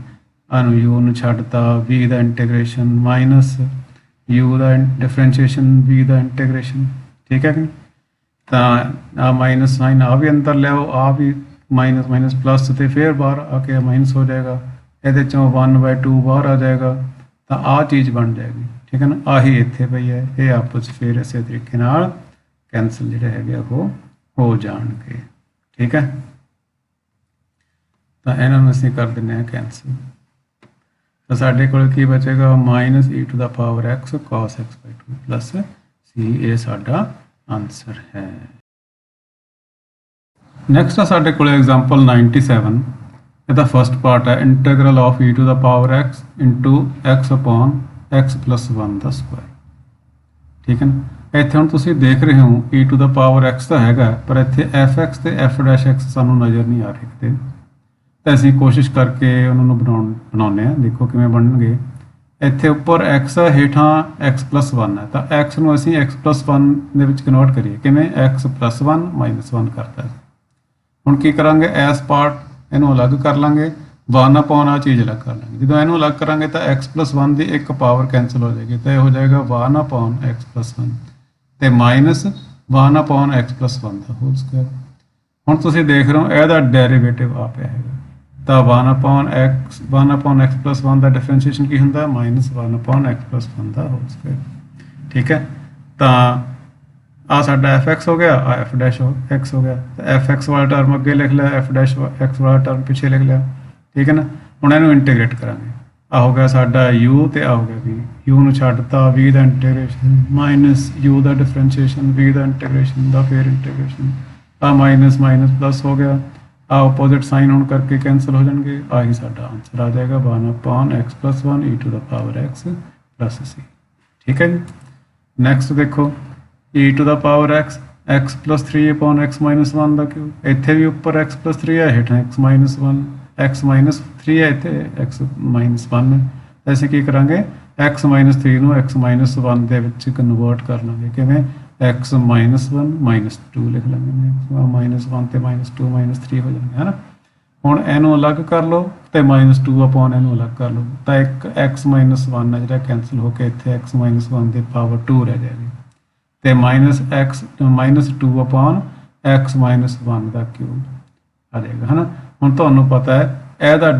ਨੂੰ u ਨੂੰ ਛੱਡਤਾ v ਦਾ ਇੰਟੀਗ੍ਰੇਸ਼ਨ ਮਾਈਨਸ u ਦਾ ਡਿਫਰੈਂਸ਼ੀਏਸ਼ਨ v ਦਾ ਇੰਟੀਗ੍ਰੇਸ਼ਨ। ਠੀਕ ਹੈ ਕਿ ਤਾਂ ਆ ਮਾਈਨਸ ਸਾਈਨ ਆ ਵੀ ਅੰਦਰ ਲਿਆਓ, ਆ ਵੀ ਮਾਈਨਸ ਪਲੱਸ ਤੇ ਫਿਰ ਬਾਹਰ ਆ ਕੇ ਮਾਈਨਸ ਹੋ ਜਾਏਗਾ, ਇਹਦੇ ਚੋਂ 1 by 2 ਬਾਹਰ ਆ ਜਾਏਗਾ, ਤਾਂ ਆਹ ਚੀਜ਼ ਬਣ ਜਾਏਗੀ। ਠੀਕ ਹੈ ਨਾ, ਆਹੀ ਇੱਥੇ ਪਈ ਹੈ, ਇਹ ਆਪਸ ਫਿਰ ਇਸੇ ਤਰੀਕੇ ਨਾਲ ਕੈਂਸਲ ਜਿਹੜੇ ਹੈਗੇ ਉਹ ਹੋ ਜਾਣਗੇ। ਠੀਕ ਹੈ, ਤਾਂ ਇਹਨਾਂ ਨੂੰ ਅਸੀਂ ਕਰ ਦਿੰਦੇ ਹਾਂ ਕੈਂਸਲ, ਤਾਂ ਸਾਡੇ ਕੋਲ ਕੀ ਬਚੇਗਾ minus e to the power x cos x by 2 plus c, ਇਹ ਸਾਡਾ ਆਨਸਰ ਹੈ। ਨੈਕਸਟ ਆ ਸਾਡੇ ਕੋਲ ਐਗਜ਼ਾਮਪਲ 97, ਇਹਦਾ ਫਸਟ ਪਾਰਟ ਹੈ integral of e to the power x into x upon x plus 1 the Square. ਠੀਕ ਹੈ ਨਾ, ਇੱਥੇ ਹੁਣ ਤੁਸੀਂ ਦੇਖ ਰਹੇ ਹੋ e to the power x ਤਾਂ ਹੈਗਾ, ਪਰ ਇੱਥੇ fx ਤੇ f dash x ਸਾਨੂੰ ਨਜ਼ਰ ਨਹੀਂ ਆ ਰਹੇ ਕਿਤੇ, ਤਾਂ ਅਸੀਂ ਕੋਸ਼ਿਸ਼ ਕਰਕੇ ਉਹਨਾਂ ਨੂੰ ਬਣਾਉਂਦੇ ਹਾਂ। ਦੇਖੋ ਕਿਵੇਂ ਬਣਨਗੇ, ਇੱਥੇ ਉੱਪਰ x ਹੈ, ਹੇਠਾਂ x plus 1 ਹੈ, ਤਾਂ x ਨੂੰ ਅਸੀਂ x plus 1 ਦੇ ਵਿੱਚ ਕਨਵਰਟ ਕਰੀਏ, ਕਿਵੇਂ x plus 1 minus 1 ਕਰਤਾ। ਹੁਣ ਕੀ ਕਰਾਂਗੇ, ਇਸ ਪਾਰਟ ਇਹਨੂੰ ਅਲੱਗ ਕਰ ਲਾਂਗੇ, 1 upon ਆ ਚੀਜ਼ ਅਲੱਗ ਕਰ ਲਾਂਗੇ। ਜਦੋਂ ਇਹਨੂੰ ਅਲੱਗ ਕਰਾਂਗੇ ਤਾਂ x plus 1 ਦੀ ਇੱਕ ਪਾਵਰ ਕੈਂਸਲ ਹੋ ਜਾਏਗੀ, ਤਾਂ ਇਹ ਹੋ ਜਾਏਗਾ 1 upon x plus 1 ਤੇ ਮਾਈਨਸ 1 upon x plus 1 ਦਾ ਹੋਲ ਸਕੁਆਇਰ। ਹੁਣ ਤੁਸੀਂ ਦੇਖ ਰਹੇ ਹੋ ਇਹਦਾ ਡੈਰੀਵੇਟਿਵ ਆ ਪਿਆ ਹੈਗਾ, ਤਾਂ 1 upon x plus 1 ਦਾ ਡਿਫਰੈਂਸ਼ੀਏਸ਼ਨ ਕੀ ਹੁੰਦਾ, ਮਾਈਨਸ 1 upon x plus 1 ਦਾ ਹੋਲ ਸਕੁਆਇਰ। ਠੀਕ ਹੈ, ਤਾਂ ਆ ਸਾਡਾ fx ਹੋ ਗਿਆ, ਆ f dash x ਹੋ ਗਿਆ, ਤਾਂ fx ਵਾਲਾ ਟਰਮ ਅੱਗੇ ਲਿਖ ਲਿਆ, f dash x ਵਾਲਾ ਟਰਮ ਪਿੱਛੇ ਲਿਖ ਲਿਆ। ਠੀਕ ਹੈ ਨਾ, ਹੁਣ ਇਹਨੂੰ ਇੰਟੀਗ੍ਰੇਟ ਕਰਾਂਗੇ, ਆ ਹੋ ਗਿਆ ਸਾਡਾ u ਤੇ ਆ ਹੋ ਗਿਆ v, u ਨੂੰ ਛੱਡਤਾ v ਦਾ ਇੰਟੀਗ੍ਰੇਸ਼ਨ ਮਾਈਨਸ u ਦਾ ਡਿਫਰੈਂਸ਼ੀਏਸ਼ਨ v ਦਾ ਇੰਟੀਗ੍ਰੇਸ਼ਨ ਦਾ ਫਿਰ ਇੰਟੀਗ੍ਰੇਸ਼ਨ, ਆ ਮਾਈਨਸ ਪਲੱਸ ਹੋ ਗਿਆ, ਆ ਆਪੋਜ਼ਿਟ ਸਾਈਨ ਹੋਣ ਕਰਕੇ ਕੈਂਸਲ ਹੋ ਜਾਣਗੇ, ਆਹੀ ਸਾਡਾ ਆਨਸਰ ਆ ਜਾਏਗਾ 1 upon x plus 1 e to the power x plus c। ਠੀਕ ਹੈ ਜੀ। ਨੈਕਸਟ ਦੇਖੋ e to the power x plus 3 upon x minus 1 ਦਾ ਕਿਊਬ। ਇੱਥੇ ਵੀ ਉੱਪਰ x plus 3 ਹੈ, ਹੇਠਾਂ x minus 1 x minus 3 ਹੈ, ਇੱਥੇ x minus 1 ਹੈ। ਅਸੀਂ ਕੀ ਕਰਾਂਗੇ x minus 3 ਨੂੰ x minus 1 ਦੇ ਵਿੱਚ ਕਨਵਰਟ ਕਰ ਲਾਂਗੇ। ਕਿਵੇਂ x minus 1 minus 2 ਲਿਖ ਲਾਂਗੇ। minus 1 ਤੇ minus 2 minus 3 ਹੋ ਜਾਣਗੇ, ਹੈ ਨਾ। ਹੁਣ ਇਹਨੂੰ ਅਲੱਗ ਕਰ ਲਓ ਤੇ minus 2 upon ਇਹਨੂੰ ਅਲੱਗ ਕਰ ਲਓ ਤਾਂ ਇੱਕ x minus 1 ਹੈ ਜਿਹੜਾ ਕੈਂਸਲ ਹੋ ਕੇ ਇੱਥੇ x minus 1 ਦੀ ਪਾਵਰ 2 ਰਹਿ ਜਾਏਗੀ ਤੇ minus 2 upon x minus 1 ਦਾ ਕਿਊਬ ਆ ਜਾਏਗਾ, ਹੈ ਨਾ। ਹੁਣ ਤੁਹਾਨੂੰ ਪਤਾ ਹੈ ਇਹਦਾ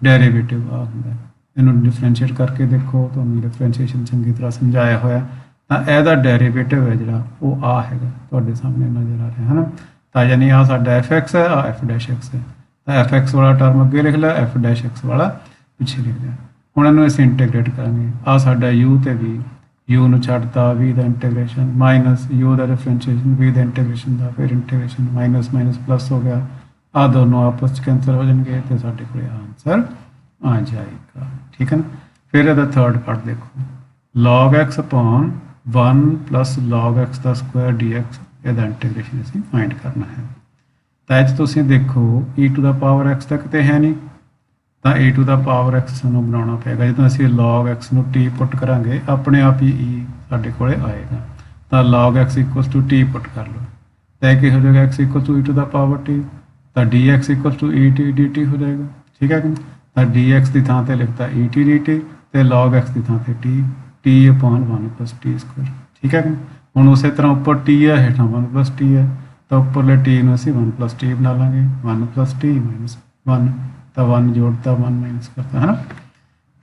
ਡੈਰੀਵੇਟਿਵ ਆ ਹੁੰਦਾ ਹੈ। ਇਹਨੂੰ ਡਿਫਰੈਂਸ਼ੀਏਟ ਕਰਕੇ ਦੇਖੋ, ਤੁਹਾਨੂੰ ਡਿਫਰੈਂਸ਼ੀਏਸ਼ਨ ਚੰਗੀ ਤਰ੍ਹਾਂ ਸਮਝਾਇਆ ਹੋਇਆ। ਤਾਂ ਇਹਦਾ ਡੈਰੀਵੇਟਿਵ ਹੈ ਜਿਹੜਾ ਉਹ ਆ ਹੈਗਾ, ਤੁਹਾਡੇ ਸਾਹਮਣੇ ਨਜ਼ਰ ਆ ਰਿਹਾ, ਹੈ ਨਾ। ਤਾਂ ਯਾਨੀ ਆ ਸਾਡਾ fx ਹੈ, ਆ f'(x) ਹੈ। ਤਾਂ fx ਵਾਲਾ ਟਰਮ ਅੱਗੇ ਲਿਖ ਲਿਆ, f'(x) ਵਾਲਾ ਪਿੱਛੇ ਲਿਖ ਲਿਆ। ਹੁਣ ਇਹਨੂੰ ਅਸੀਂ ਇੰਟੀਗ੍ਰੇਟ ਕਰਾਂਗੇ। ਆ ਸਾਡਾ u ਤੇ v, u ਨੂੰ ਛੱਡਤਾ, v ਦਾ ਇੰਟੀਗ੍ਰੇਸ਼ਨ ਮਾਈਨਸ u ਦਾ ਡਿਫਰੈਂਸ਼ੀਏਸ਼ਨ, v ਦਾ ਇੰਟੀਗ੍ਰੇਸ਼ਨ ਦਾ ਫਿਰ ਇੰਟੀਗ੍ਰੇਸ਼ਨ ਮਾਈਨਸ ਮਾਈਨਸ ਪਲੱਸ ਹੋ ਗਿਆ। ਆ ਦੋਨੋਂ ਆਪਸ ਚ ਕੈਂਸਲ ਹੋ ਜਾਣਗੇ ਤੇ ਸਾਡੇ ਕੋਲ ਆਨਸਰ ਆ ਜਾਏਗਾ, ਠੀਕ ਹੈ ਨਾ। ਫਿਰ ਇਹਦਾ ਥਰਡ ਪਾਰਟ ਦੇਖੋ, log x upon 1 plus log x ਦਾ ਸਕੁਆਇਰ dx, ਇਹਦਾ ਇੰਟੀਗ੍ਰੇਸ਼ਨ ਅਸੀਂ ਫਾਈਂਡ ਕਰਨਾ ਹੈ। ਤਾਂ ਇਹ 'ਚ ਤੁਸੀਂ ਦੇਖੋ e to the power x ਤੱਕ ਤੇ ਹੈ ਨਹੀਂ, ਤਾਂ e to the power x ਸਾਨੂੰ ਬਣਾਉਣਾ ਪਏਗਾ। ਜਦੋਂ ਅਸੀਂ log x ਨੂੰ t ਪੁੱਟ ਕਰਾਂਗੇ ਆਪਣੇ ਆਪ ਹੀ e ਸਾਡੇ ਕੋਲੇ ਆਏਗਾ। ਤਾਂ log x = t ਪੁੱਟ ਕਰ ਲਓ ਤਾਂ ਇਹ ਕੀ ਹੋ ਜਾਏਗਾ, x = e to the power t, ਤਾਂ dx = et dt ਹੋ ਜਾਏਗਾ, ਠੀਕ ਹੈ ਕਿ। ਤਾਂ dx ਦੀ ਥਾਂ ਤੇ ਲਿਖਤਾ et dt ਤੇ log x ਦੀ ਥਾਂ ਤੇ t upon 1 plus t², ਠੀਕ ਹੈ ਕਿ। ਹੁਣ ਉਸੇ ਤਰ੍ਹਾਂ ਉੱਪਰ t ਹੈ, ਹੇਠਾਂ 1 plus t ਹੈ, ਤਾਂ ਉੱਪਰਲੇ t ਨੂੰ ਅਸੀਂ 1 plus t ਬਣਾ ਲਾਂਗੇ। 1 plus t minus 1, ਤਾਂ 1 ਜੋੜਤਾ 1 ਮਾਈਨਸ ਕਰਤਾ, ਹੈ ਨਾ।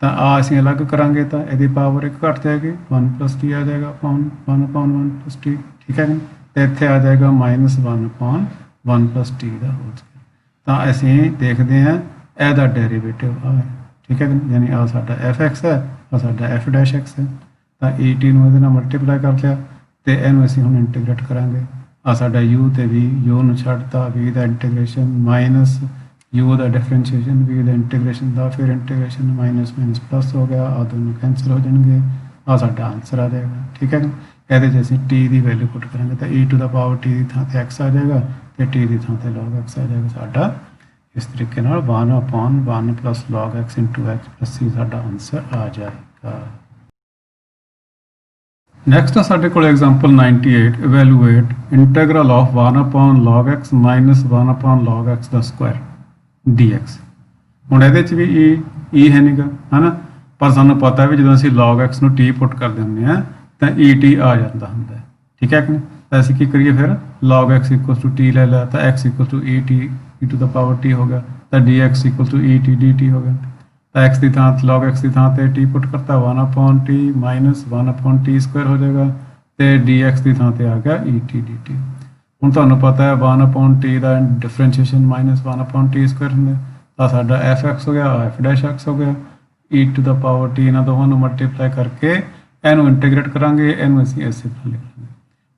ਤਾਂ ਆ ਅਸੀਂ ਅਲੱਗ ਕਰਾਂਗੇ ਤਾਂ ਇਹਦੀ ਪਾਵਰ 1 ਘੱਟ ਜਾਏਗੀ, 1 plus t ਆ ਜਾਏਗਾ upon 1 plus t, ਠੀਕ ਹੈ ਕਿ। ਤੇ ਇੱਥੇ ਆ ਜਾਏਗਾ -1 upon 1 plus t ਦਾ ਹੋਲ ਸਕੁਆਇਰ। ਤਾਂ ਅਸੀਂ ਦੇਖਦੇ ਹਾਂ ਇਹਦਾ ਡੈਰੀਵੇਟਿਵ ਆ ਹੈ, ਠੀਕ ਹੈ ਕਿ। ਯਾਨੀ ਆ ਸਾਡਾ fx ਹੈ, ਆ ਸਾਡਾ f'(x) ਹੈ। ਤਾਂ et ਨੂੰ ਇਹਦੇ ਨਾਲ ਮਲਟੀਪਲਾਈ ਕਰ ਲਿਆ ਤੇ ਇਹਨੂੰ ਅਸੀਂ ਹੁਣ ਇੰਟੀਗ੍ਰੇਟ ਕਰਾਂਗੇ। ਆ ਸਾਡਾ u ਤੇ v, u ਨੂੰ ਛੱਡਤਾ, v ਦਾ ਇੰਟੀਗ੍ਰੇਸ਼ਨ ਮਾਈਨਸ u ਦਾ ਡਿਫਰੈਂਸ਼ੀਏਸ਼ਨ, v ਦਾ ਇੰਟੀਗ੍ਰੇਸ਼ਨ ਦਾ ਫਿਰ ਇੰਟੀਗ੍ਰੇਸ਼ਨ ਮਾਈਨਸ ਮਾਈਨਸ ਪਲੱਸ ਹੋ ਗਿਆ। ਆ ਦੋਨੋਂ ਕੈਂਸਲ ਹੋ ਜਾਣਗੇ, ਆ ਸਾਡਾ ਆਨਸਰ ਆ ਜਾਏਗਾ, ਠੀਕ ਹੈ। ਇਹਦੇ 'ਚ ਅਸੀਂ t ਦੀ ਵੈਲਿਊ ਪੁੱਟ ਕਰਾਂਗੇ ਤਾਂ e to the power t ਦੀ ਥਾਂ ਤੇ x ਆ ਜਾਏਗਾ ਤੇ t ਦੀ ਥਾਂ ਤੇ log x ਆ ਜਾਏਗਾ ਸਾਡਾ। ਇਸ ਤਰੀਕੇ ਨਾਲ 1 upon 1 plus log x into x plus c ਸਾਡਾ ਆਨਸਰ ਆ ਜਾਏਗਾ। ਨੈਕਸਟ ਆ ਸਾਡੇ ਕੋਲ example 98, evaluate integral of 1 upon log x minus 1 upon log x ਦਾ ਸਕੁਆਇਰ dx। ਹੁਣ ਇਹਦੇ 'ਚ ਵੀ e ਹੈ ਨੀਗਾ, ਹੈ ਨਾ। ਪਰ ਸਾਨੂੰ ਪਤਾ ਵੀ ਜਦੋਂ ਅਸੀਂ log x ਨੂੰ t ਪੁੱਟ ਕਰਦੇ ਹੁੰਦੇ ਹਾਂ ਤਾਂ et ਆ ਜਾਂਦਾ ਹੁੰਦਾ ਹੈ, ਠੀਕ ਹੈ ਕਿ। ਤਾਂ ਅਸੀਂ ਕੀ ਕਰੀਏ ਫਿਰ log x = t ਲੈ ਲਿਆ ਤਾਂ x = et e to the power t ਹੋ ਗਿਆ, ਤਾਂ dx = et dt ਹੋ ਗਿਆ। ਤਾਂ x ਦੀ ਥਾਂ log x ਦੀ ਥਾਂ ਤੇ t ਪੁੱਟ ਕਰਤਾ, 1 upon t minus 1 upon t² ਹੋ ਜਾਏਗਾ ਤੇ dx ਦੀ ਥਾਂ ਤੇ ਆ ਗਿਆ et dt। ਹੁਣ ਤੁਹਾਨੂੰ ਪਤਾ ਹੈ 1 upon t ਦਾ ਡਿਫਰੈਂਸ਼ੀਏਸ਼ਨ ਮਾਈਨਸ 1 upon t² ਹੁੰਦਾ, ਤਾਂ ਸਾਡਾ fx ਹੋ ਗਿਆ, f'(x) ਹੋ ਗਿਆ। e to the power t ਇਹਨਾਂ ਦੋਵਾਂ ਨੂੰ ਮਲਟੀਪਲਾਈ ਕਰਕੇ ਇਹਨੂੰ ਇੰਟੀਗ੍ਰੇਟ ਕਰਾਂਗੇ, ਇਹਨੂੰ ਅਸੀਂ ਇਸੇ ਤਰ੍ਹਾਂ ਲਿਖ ਲਾਂਗੇ।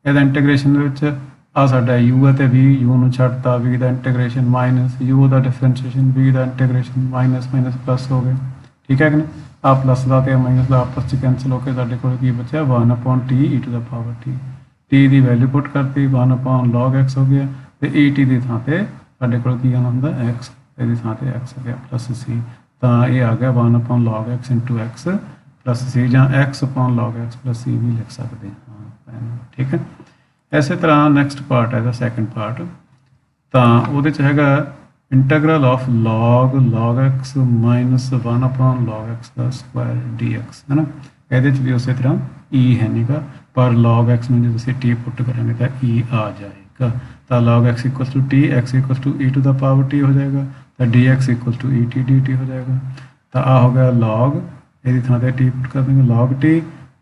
ਇਹਦਾ ਇੰਟੀਗ੍ਰੇਸ਼ਨ ਦੇ ਵਿੱਚ ਆ ਸਾਡਾ u ਹੈ ਤੇ v, u ਨੂੰ ਛੱਡਤਾ, v ਦਾ ਇੰਟੀਗ੍ਰੇਸ਼ਨ ਮਾਈਨਸ u ਦਾ ਡਿਫਰੈਂਸ਼ੀਏਸ਼ਨ, v ਦਾ ਇੰਟੀਗ੍ਰੇਸ਼ਨ ਮਾਈਨਸ ਮਾਈਨਸ ਪਲੱਸ ਹੋ ਗਏ, ਠੀਕ ਹੈ ਕਿ ਨਹੀਂ। ਆ ਪਲੱਸ ਦਾ ਤੇ ਮਾਈਨਸ ਦਾ ਆਪਸ 'ਚ ਕੈਂਸਲ ਹੋ ਕੇ ਸਾਡੇ ਕੋਲ ਕੀ ਬਚਿਆ 1 upon t e to the power t। t ਦੀ ਵੈਲਿਊ ਪੁੱਟ ਕਰਤੀ, 1 upon log x ਹੋ ਗਿਆ ਤੇ et ਦੀ ਥਾਂ ਤੇ ਸਾਡੇ ਕੋਲ ਕੀ ਆਉਣਾ ਹੁੰਦਾ x, ਇਹਦੀ ਥਾਂ ਤੇ x ਹੋ ਗਿਆ ਪਲੱਸ c। ਤਾਂ ਇਹ ਆ ਗਿਆ 1 upon log x into x plus c, ਜਾਂ x upon log x plus c ਵੀ ਲਿਖ ਸਕਦੇ ਹਾਂ, ਠੀਕ ਹੈ। ਇਸੇ ਤਰ੍ਹਾਂ ਨੈਕਸਟ ਪਾਰਟ ਹੈਗਾ ਸੈਕੰਡ ਪਾਰਟ, ਤਾਂ ਉਹਦੇ 'ਚ ਹੈਗਾ integral of log x minus 1 upon log x ਦਾ ਸਕੁਆਇਰ dx, ਹੈ ਨਾ। ਇਹਦੇ 'ਚ ਵੀ ਉਸੇ ਤਰ੍ਹਾਂ e ਹੈ ਨੀਗਾ, ਪਰ log x ਨੂੰ ਜਦੋਂ ਅਸੀਂ t ਪੁੱਟ ਕਰਾਂਗੇ ਤਾਂ e ਆ ਜਾਏਗਾ। ਤਾਂ log x = t, x = e to the power t ਹੋ ਜਾਏਗਾ, ਤਾਂ dx = et dt ਹੋ ਜਾਏਗਾ। ਤਾਂ ਆ ਹੋ ਗਿਆ log, ਇਹਦੀ ਥਾਂ ਤੇ t ਪੁੱਟ ਕਰ ਦੇਂਗੇ, log t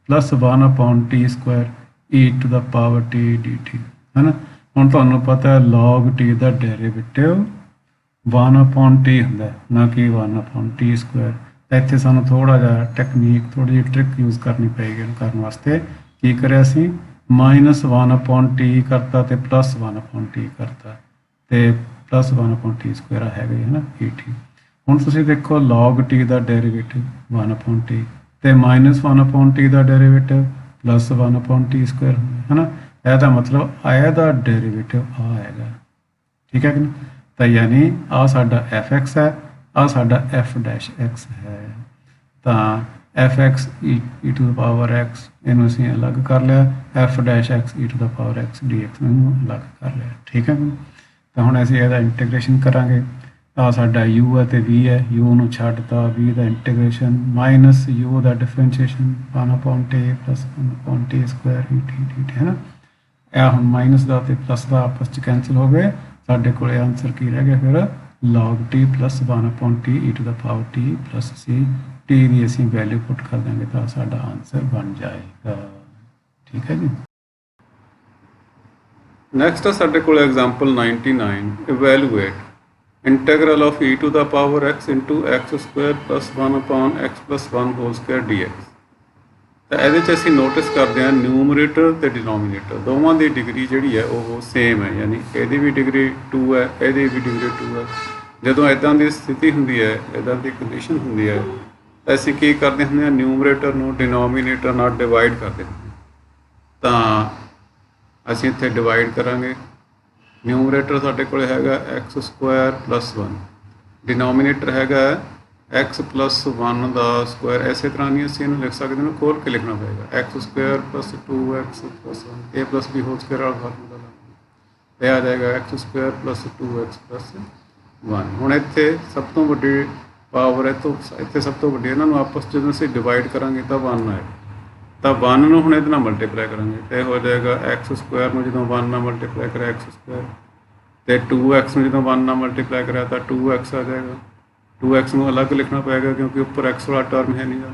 plus 1 upon t² e to the power t dt, ਹੈ ਨਾ। ਹੁਣ ਤੁਹਾਨੂੰ ਪਤਾ ਹੈ log t ਦਾ ਡੈਰੀਵੇਟਿਵ 1 upon t ਹੁੰਦਾ ਹੈ, ਨਾ ਕਿ 1 upon t²। ਤਾਂ ਇੱਥੇ ਸਾਨੂੰ ਥੋੜ੍ਹਾ ਜਿਹਾ ਟੈਕਨੀਕ, ਥੋੜ੍ਹੀ ਜਿਹੀ ਟ੍ਰਿਕ ਯੂਜ਼ ਕਰਨੀ ਪਏਗੀ ਇਹਨੂੰ ਕਰਨ ਵਾਸਤੇ। ਕੀ ਕਰਿਆ ਅਸੀਂ -1 upon t ਕਰਤਾ ਤੇ +1 upon t ਕਰਤਾ ਤੇ +1 upon t² ਹੈਗਾ ਹੀ, ਹੈ ਨਾ, et। ਹੁਣ ਤੁਸੀਂ ਦੇਖੋ log t ਦਾ ਡੈਰੀਵੇਟਿਵ 1 upon t ਤੇ -1 upon t ਦਾ ਡੈਰੀਵੇਟਿਵ प्लस 1/t² है ना। ਇਹਦਾ ਮਤਲਬ ਇਹਦਾ ਡੈਰੀਵੇਟਿਵ ਆ ਆਏਗਾ, ਠੀਕ ਹੈ ਕਿ ਨਹੀਂ। ਤਾਂ ਯਾਨੀ ਆ ਸਾਡਾ fx ਹੈ, ਆ ਸਾਡਾ f'(x) ਹੈ। ਤਾਂ fx e to the power x ਇਹਨੂੰ ਅਸੀਂ ਅਲੱਗ ਕਰ ਲਿਆ, f'(x e to the power x dx ਨੂੰ ਅਲੱਗ ਕਰ ਲਿਆ, ਠੀਕ ਹੈ ਕਿ ਨਹੀਂ। ਤਾਂ ਹੁਣ ਅਸੀਂ ਇਹਦਾ ਇੰਟੀਗ੍ਰੇਸ਼ਨ ਕਰਾਂਗੇ। ਆ ਸਾਡਾ u ਹੈ ਤੇ v ਹੈ, u ਨੂੰ ਛੱਡਤਾ, v ਦਾ ਇੰਟੀਗ੍ਰੇਸ਼ਨ ਮਾਈਨਸ u ਦਾ differentiation 1/t plus 1/t² dt ਹੈ ਨਾ। ਇਹ ਹੁਣ ਮਾਈਨਸ ਦਾ ਤੇ ਪਲੱਸ ਦਾ ਆਪਸ 'ਚ ਕੈਂਸਲ ਹੋ ਗਏ, ਸਾਡੇ ਕੋਲ ਆਨਸਰ ਕੀ ਰਹਿ ਗਿਆ ਫਿਰ log t plus 1/t e to the power t plus c t ਦੀ ਅਸੀਂ ਵੈਲਿਊ ਪੁੱਟ ਕਰ ਦਾਂਗੇ ਤਾਂ ਸਾਡਾ ਆਨਸਰ ਬਣ ਜਾਏਗਾ, ਠੀਕ ਹੈ ਜੀ। ਨੈਕਸਟ ਹੈ ਸਾਡੇ ਕੋਲ example 99, evaluate integral of e to the power x into x² plus 1/x plus 1² dx। ਤਾਂ ਇਹਦੇ 'ਚ ਅਸੀਂ ਨੋਟਿਸ ਕਰਦੇ ਹਾਂ ਨਿਊਮਰੇਟਰ ਤੇ ਡਿਨੋਮੀਨੇਟਰ ਦੋਵਾਂ ਦੀ ਡਿਗਰੀ ਜਿਹੜੀ ਹੈ ਉਹ ਸੇਮ ਹੈ, ਯਾਨੀ ਇਹਦੀ ਵੀ ਡਿਗਰੀ 2 ਹੈ, ਇਹਦੀ ਵੀ ਡਿਗਰੀ 2 ਹੈ। ਜਦੋਂ ਇੱਦਾਂ ਦੀ ਸਥਿਤੀ ਹੁੰਦੀ ਹੈ, ਇੱਦਾਂ ਦੀ ਕੰਡੀਸ਼ਨ ਹੁੰਦੀ ਹੈ, ਤਾਂ ਅਸੀਂ ਕੀ ਕਰਦੇ ਹੁੰਦੇ ਹਾਂ, ਨਿਊਮਰੇਟਰ ਨੂੰ ਡਿਨੋਮੀਨੇਟਰ ਨਾਲ ਡਿਵਾਈਡ ਕਰਦੇ ਹੁੰਦੇ। ਤਾਂ ਅਸੀਂ ਇੱਥੇ ਡਿਵਾਈਡ ਕਰਾਂਗੇ, ਨਿਊਮਰੇਟਰ ਸਾਡੇ ਕੋਲ ਹੈਗਾ x² plus 1, ਡਿਨੋਮੀਨੇਟਰ ਹੈਗਾ x plus 1 ਦਾ ਸਕੁਆਇਰ। ਇਸੇ ਤਰ੍ਹਾਂ ਨਹੀਂ ਅਸੀਂ ਇਹਨੂੰ ਲਿਖ ਸਕਦੇ, ਇਹਨੂੰ ਖੋਲ ਕੇ ਲਿਖਣਾ ਪਏਗਾ x² plus 2x plus 1 a plus b whole square ਵਾਲਾ ਫਾਰਮੂਲਾ ਇਹ ਆ ਜਾਏਗਾ x² plus 2x plus 1। ਹੁਣ ਇੱਥੇ ਸਭ ਤੋਂ ਵੱਡੀ ਪਾਵਰ ਹੈ ਤੋਂ ਇੱਥੇ ਸਭ ਤੋਂ ਵੱਡੀ, ਇਹਨਾਂ ਨੂੰ ਆਪਸ 'ਚ ਜਦੋਂ ਅਸੀਂ ਡਿਵਾਈਡ ਕਰਾਂਗੇ ਤਾਂ 1 ਆਏਗਾ। ਤਾਂ 1 ਨੂੰ ਹੁਣ ਇਹਦੇ ਨਾਲ ਮਲਟੀਪਲਾਈ ਕਰਾਂਗੇ ਤੇ ਹੋ ਜਾਏਗਾ x² ਨੂੰ ਜਦੋਂ 1 ਨਾਲ ਮਲਟੀਪਲਾਈ ਕਰਿਆ x² ਤੇ 2x ਨੂੰ ਜਦੋਂ 1 ਨਾਲ ਮਲਟੀਪਲਾਈ ਕਰਿਆ ਤਾਂ 2x ਆ ਜਾਏਗਾ। 2x ਨੂੰ ਅਲੱਗ ਲਿਖਣਾ ਪਏਗਾ ਕਿਉਂਕਿ ਉੱਪਰ x ਵਾਲਾ ਟਰਮ ਹੈ ਨਹੀਂ ਗਾ।